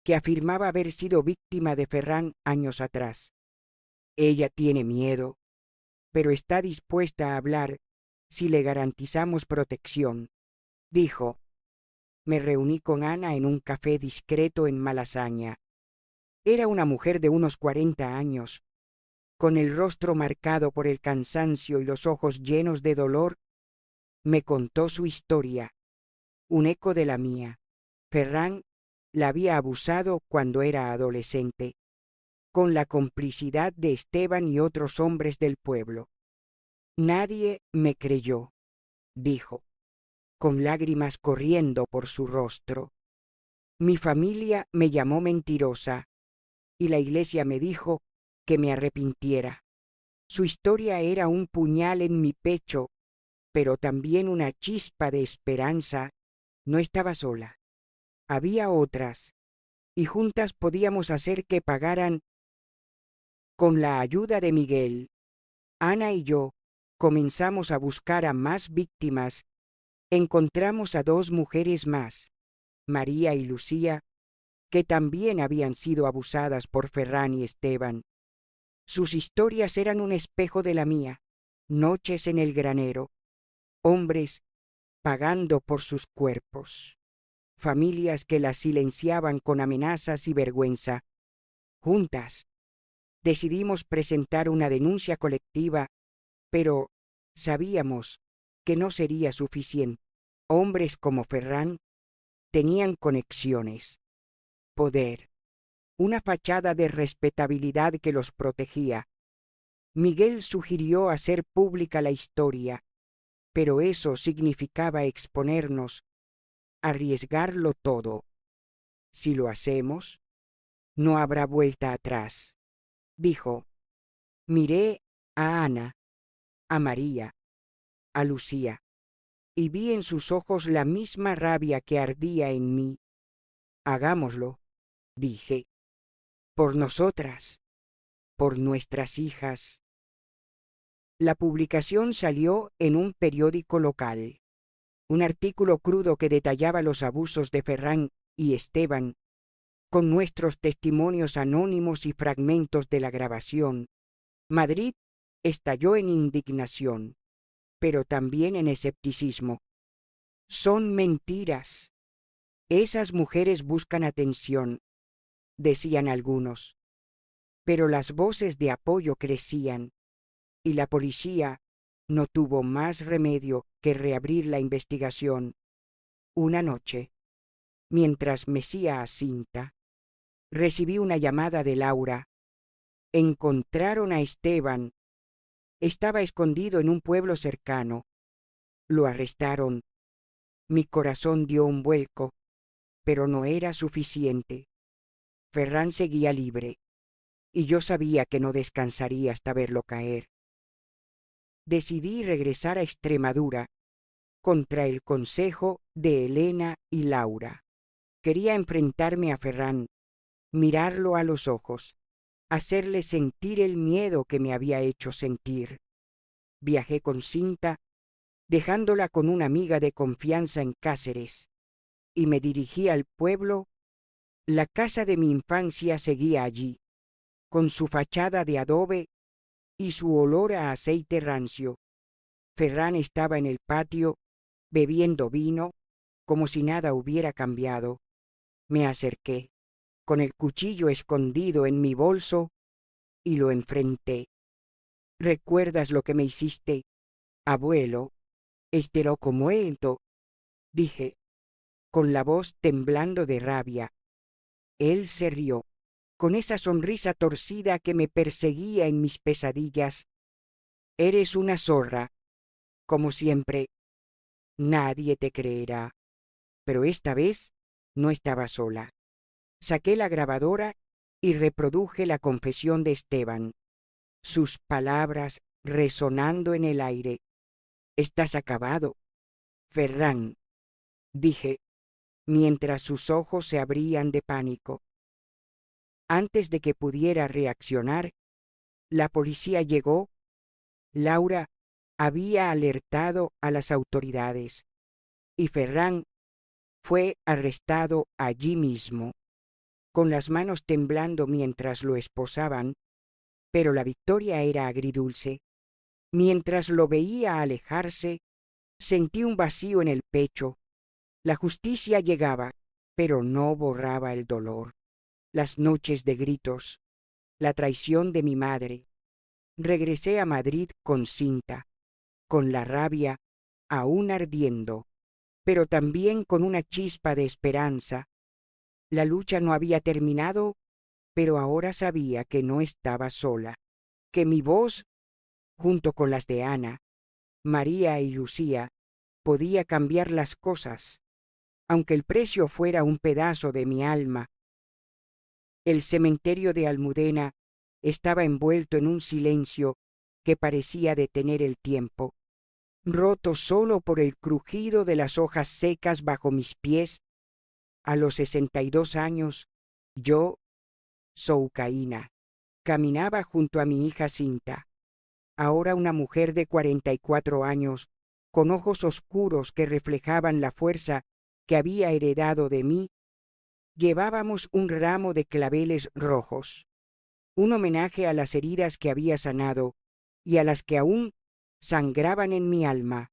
que afirmaba haber sido víctima de Ferran años atrás. Ella tiene miedo, pero está dispuesta a hablar si le garantizamos protección, dijo. Me reuní con Ana en un café discreto en Malasaña. Era una mujer de unos 40 años, con el rostro marcado por el cansancio y los ojos llenos de dolor. Me contó su historia, un eco de la mía. Ferran la había abusado cuando era adolescente, con la complicidad de Esteban y otros hombres del pueblo. Nadie me creyó, dijo, con lágrimas corriendo por su rostro. Mi familia me llamó mentirosa y la iglesia me dijo que me arrepintiera. Su historia era un puñal en mi pecho, pero también una chispa de esperanza. No estaba sola. Había otras, y juntas podíamos hacer que pagaran. Con la ayuda de Miguel, Ana y yo comenzamos a buscar a más víctimas. Encontramos a 2 mujeres más, María y Lucía, que también habían sido abusadas por Ferran y Esteban. Sus historias eran un espejo de la mía. Noches en el granero, hombres pagando por sus cuerpos, familias que las silenciaban con amenazas y vergüenza. Juntas, decidimos presentar una denuncia colectiva, pero sabíamos que no sería suficiente. Hombres como Ferran tenían conexiones, poder, una fachada de respetabilidad que los protegía. Miguel sugirió hacer pública la historia, pero eso significaba exponernos, arriesgarlo todo. Si lo hacemos, no habrá vuelta atrás, dijo. Miré a Ana, a María, a Lucía, y vi en sus ojos la misma rabia que ardía en mí. Hagámoslo, dije, por nosotras, por nuestras hijas. La publicación salió en un periódico local. Un artículo crudo que detallaba los abusos de Ferran y Esteban, con nuestros testimonios anónimos y fragmentos de la grabación. Madrid estalló en indignación, pero también en escepticismo. Son mentiras. Esas mujeres buscan atención, decían algunos. Pero las voces de apoyo crecían, y la policía no tuvo más remedio que reabrir la investigación. Una noche, mientras mecía a cinta, recibí una llamada de Laura. Encontraron a Esteban. Estaba escondido en un pueblo cercano. Lo arrestaron. Mi corazón dio un vuelco, pero no era suficiente. Ferran seguía libre, y yo sabía que no descansaría hasta verlo caer. Decidí regresar a Extremadura contra el consejo de Elena y Laura. Quería enfrentarme a Ferran, mirarlo a los ojos, hacerle sentir el miedo que me había hecho sentir. Viajé con Cinta, dejándola con una amiga de confianza en Cáceres, y me dirigí al pueblo. La casa de mi infancia seguía allí, con su fachada de adobe y su olor a aceite rancio. Ferran estaba en el patio, bebiendo vino, como si nada hubiera cambiado. Me acerqué, con el cuchillo escondido en mi bolso, y lo enfrenté. ¿Recuerdas lo que me hiciste, abuelo? Este loco muerto, dije, con la voz temblando de rabia. Él se rió, con esa sonrisa torcida que me perseguía en mis pesadillas. Eres una zorra, como siempre. Nadie te creerá. Pero esta vez no estaba sola. Saqué la grabadora y reproduje la confesión de Esteban, sus palabras resonando en el aire. Estás acabado, Ferran, dije, mientras sus ojos se abrían de pánico. Antes de que pudiera reaccionar, la policía llegó. Laura había alertado a las autoridades, y Ferran fue arrestado allí mismo, con las manos temblando mientras lo esposaban, pero la victoria era agridulce. Mientras lo veía alejarse, sentí un vacío en el pecho. La justicia llegaba, pero no borraba el dolor. Las noches de gritos, la traición de mi madre. Regresé a Madrid con Cinta, con la rabia aún ardiendo, pero también con una chispa de esperanza. La lucha no había terminado, pero ahora sabía que no estaba sola, que mi voz, junto con las de Ana, María y Lucía, podía cambiar las cosas, aunque el precio fuera un pedazo de mi alma. El cementerio de Almudena estaba envuelto en un silencio que parecía detener el tiempo, roto solo por el crujido de las hojas secas bajo mis pies. A los 62 años, yo, Soucaína, caminaba junto a mi hija Cinta, ahora una mujer de 44 años, con ojos oscuros que reflejaban la fuerza que había heredado de mí. Llevábamos un ramo de claveles rojos, un homenaje a las heridas que había sanado y a las que aún sangraban en mi alma.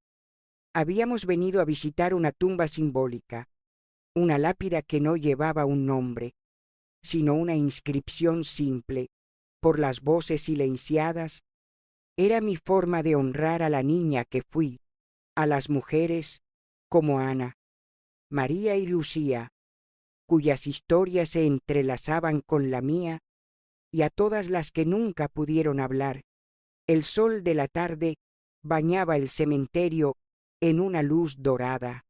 Habíamos venido a visitar una tumba simbólica, una lápida que no llevaba un nombre, sino una inscripción simple, por las voces silenciadas. Era mi forma de honrar a la niña que fui, a las mujeres como Ana, María y Lucía, cuyas historias se entrelazaban con la mía, y a todas las que nunca pudieron hablar. El sol de la tarde bañaba el cementerio en una luz dorada,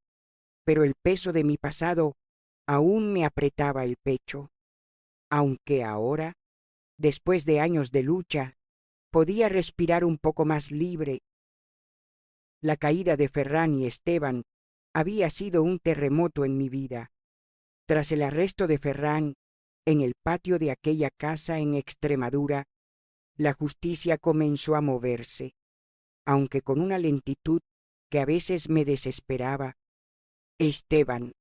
pero el peso de mi pasado aún me apretaba el pecho, aunque ahora, después de años de lucha, podía respirar un poco más libre. La caída de Ferran y Esteban había sido un terremoto en mi vida. Tras el arresto de Ferran, en el patio de aquella casa en Extremadura, la justicia comenzó a moverse, aunque con una lentitud que a veces me desesperaba. Esteban,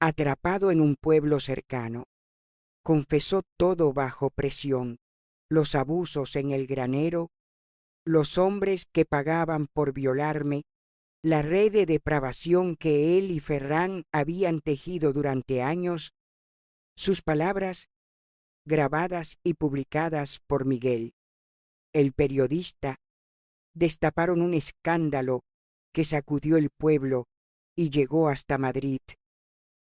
atrapado en un pueblo cercano, confesó todo bajo presión: los abusos en el granero, los hombres que pagaban por violarme, la red de depravación que él y Ferran habían tejido durante años. Sus palabras, grabadas y publicadas por Miguel, el periodista, destaparon un escándalo que sacudió el pueblo y llegó hasta Madrid.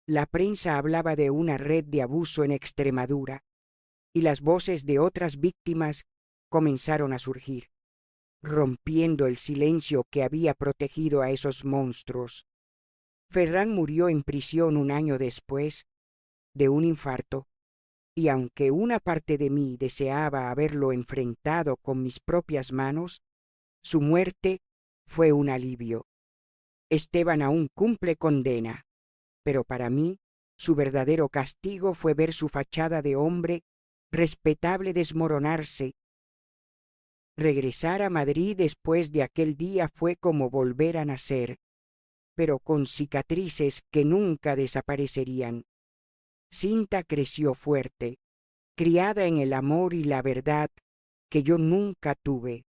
La prensa hablaba de una red de abuso en Extremadura, y las voces de otras víctimas comenzaron a surgir, rompiendo el silencio que había protegido a esos monstruos. Ferran murió en prisión un año después, de un infarto, y aunque una parte de mí deseaba haberlo enfrentado con mis propias manos, su muerte fue un alivio. Esteban aún cumple condena, pero para mí su verdadero castigo fue ver su fachada de hombre respetable desmoronarse. Regresar a Madrid después de aquel día fue como volver a nacer, pero con cicatrices que nunca desaparecerían. Cinta creció fuerte, criada en el amor y la verdad que yo nunca tuve.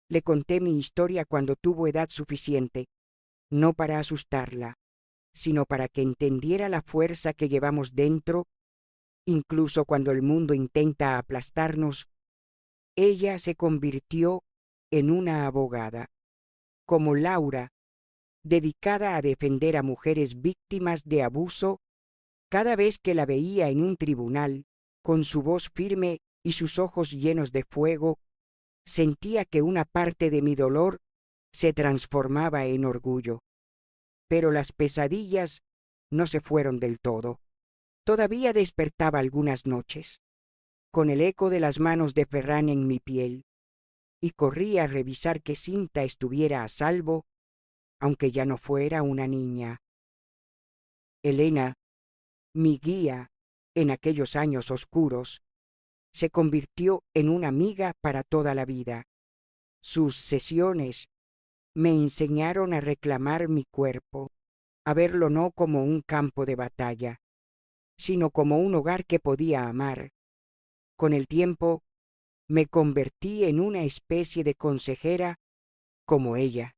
Le conté mi historia cuando tuvo edad suficiente, no para asustarla, sino para que entendiera la fuerza que llevamos dentro. Incluso cuando el mundo intenta aplastarnos, ella se convirtió en una abogada, como Laura, dedicada a defender a mujeres víctimas de abuso. Cada vez que la veía en un tribunal, con su voz firme y sus ojos llenos de fuego, sentía que una parte de mi dolor se transformaba en orgullo. Pero las pesadillas no se fueron del todo. Todavía despertaba algunas noches, con el eco de las manos de Ferran en mi piel, y corría a revisar que Cinta estuviera a salvo, aunque ya no fuera una niña. Elena, mi guía en aquellos años oscuros, se convirtió en una amiga para toda la vida. Sus sesiones me enseñaron a reclamar mi cuerpo, a verlo no como un campo de batalla, sino como un hogar que podía amar. Con el tiempo, me convertí en una especie de consejera como ella,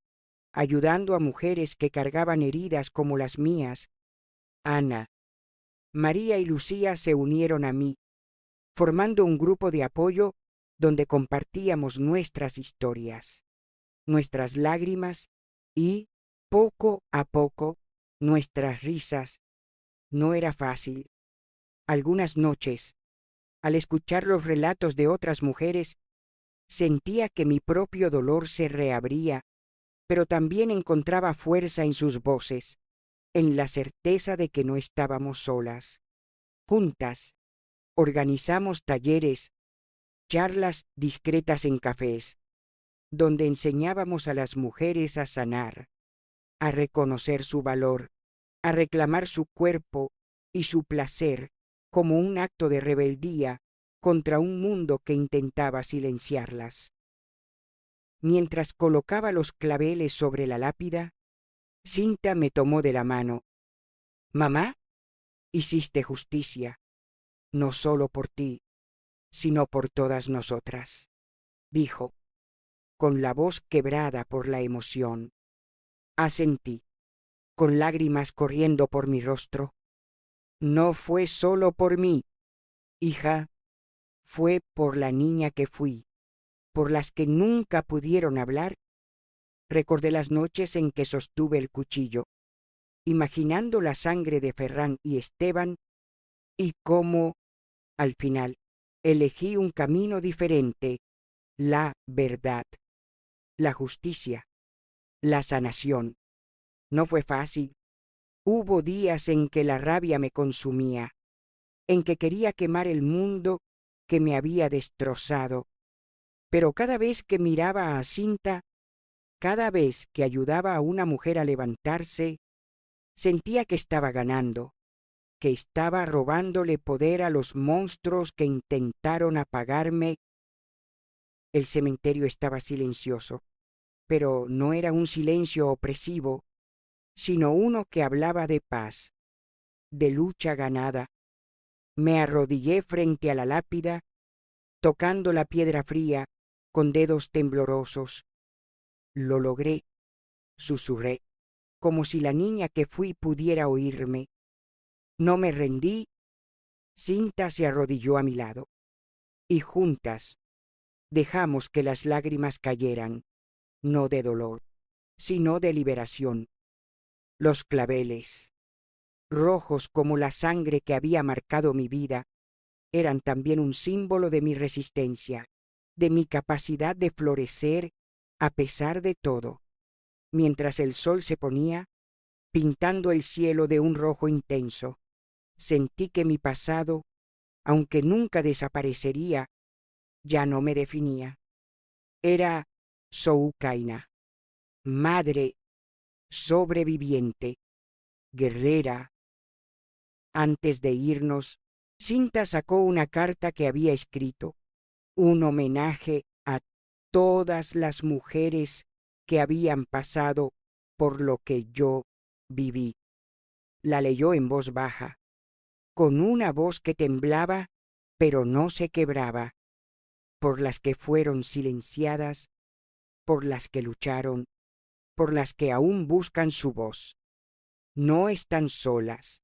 ayudando a mujeres que cargaban heridas como las mías. Ana, María y Lucía se unieron a mí, formando un grupo de apoyo donde compartíamos nuestras historias, nuestras lágrimas y, poco a poco, nuestras risas. No era fácil. Algunas noches, al escuchar los relatos de otras mujeres, sentía que mi propio dolor se reabría, pero también encontraba fuerza en sus voces, en la certeza de que no estábamos solas. Juntas, organizamos talleres, charlas discretas en cafés, donde enseñábamos a las mujeres a sanar, a reconocer su valor, a reclamar su cuerpo y su placer como un acto de rebeldía contra un mundo que intentaba silenciarlas. Mientras colocaba los claveles sobre la lápida, Cinta me tomó de la mano. «Mamá, hiciste justicia, no solo por ti, sino por todas nosotras», dijo, con la voz quebrada por la emoción. Asentí, con lágrimas corriendo por mi rostro. No fue solo por mí, Hija, fue por la niña que fui, por las que nunca pudieron hablar. Recordé las noches en que sostuve el cuchillo, imaginando la sangre de Ferran y Esteban, y cómo, al final, elegí un camino diferente, la verdad, la justicia, la sanación. No fue fácil. Hubo días en que la rabia me consumía, en que quería quemar el mundo que me había destrozado. Pero cada vez que miraba a Cinta, cada vez que ayudaba a una mujer a levantarse, sentía que estaba ganando, que estaba robándole poder a los monstruos que intentaron apagarme. El cementerio estaba silencioso, pero no era un silencio opresivo, sino uno que hablaba de paz, de lucha ganada. Me arrodillé frente a la lápida, tocando la piedra fría con dedos temblorosos. Lo logré, susurré, como si la niña que fui pudiera oírme. No me rendí. Cinta se arrodilló a mi lado, y juntas dejamos que las lágrimas cayeran, no de dolor, sino de liberación. Los claveles, rojos como la sangre que había marcado mi vida, eran también un símbolo de mi resistencia, de mi capacidad de florecer a pesar de todo. Mientras el sol se ponía, pintando el cielo de un rojo intenso, sentí que mi pasado, aunque nunca desaparecería, ya no me definía. Era Soukaina, madre, sobreviviente, guerrera. Antes de irnos, Cinta sacó una carta que había escrito, un homenaje a todas las mujeres que habían pasado por lo que yo viví. La leyó en voz baja, con una voz que temblaba, pero no se quebraba, por las que fueron silenciadas, por las que lucharon, por las que aún buscan su voz. No están solas.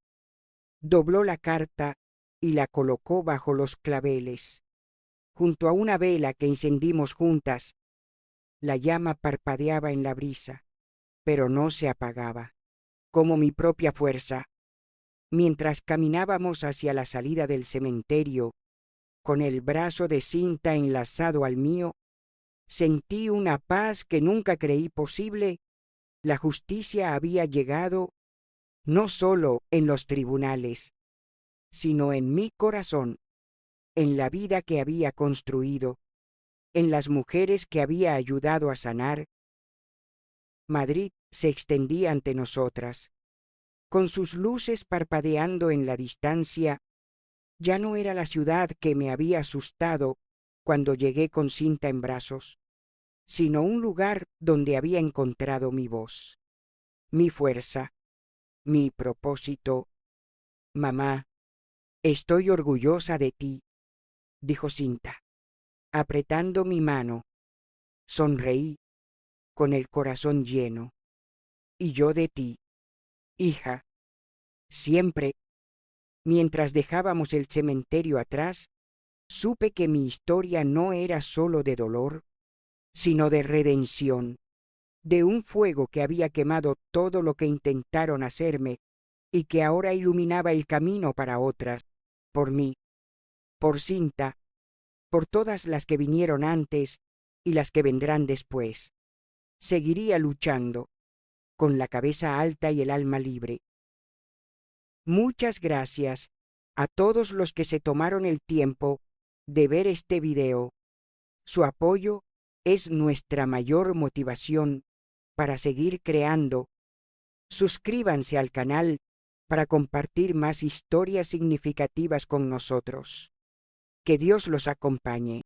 Dobló la carta y la colocó bajo los claveles, junto a una vela que encendimos juntas. La llama parpadeaba en la brisa, pero no se apagaba, como mi propia fuerza. Mientras caminábamos hacia la salida del cementerio, con el brazo de Cinta enlazado al mío, sentí una paz que nunca creí posible. La justicia había llegado no solo en los tribunales, sino en mi corazón, en la vida que había construido, en las mujeres que había ayudado a sanar. Madrid se extendía ante nosotras, con sus luces parpadeando en la distancia. Ya no era la ciudad que me había asustado cuando llegué con Cinta en brazos, sino un lugar donde había encontrado mi voz, mi fuerza, mi propósito. Mamá, estoy orgullosa de ti, dijo Cinta, apretando mi mano. Sonreí, con el corazón lleno. Y yo de ti, hija, siempre. Mientras dejábamos el cementerio atrás, supe que mi historia no era solo de dolor, sino de redención, de un fuego que había quemado todo lo que intentaron hacerme y que ahora iluminaba el camino para otras, por mí, por Cinta, por todas las que vinieron antes y las que vendrán después. Seguiría luchando, con la cabeza alta y el alma libre. Muchas gracias a todos los que se tomaron el tiempo de ver este video. Su apoyo es nuestra mayor motivación para seguir creando. Suscríbanse al canal para compartir más historias significativas con nosotros. Que Dios los acompañe.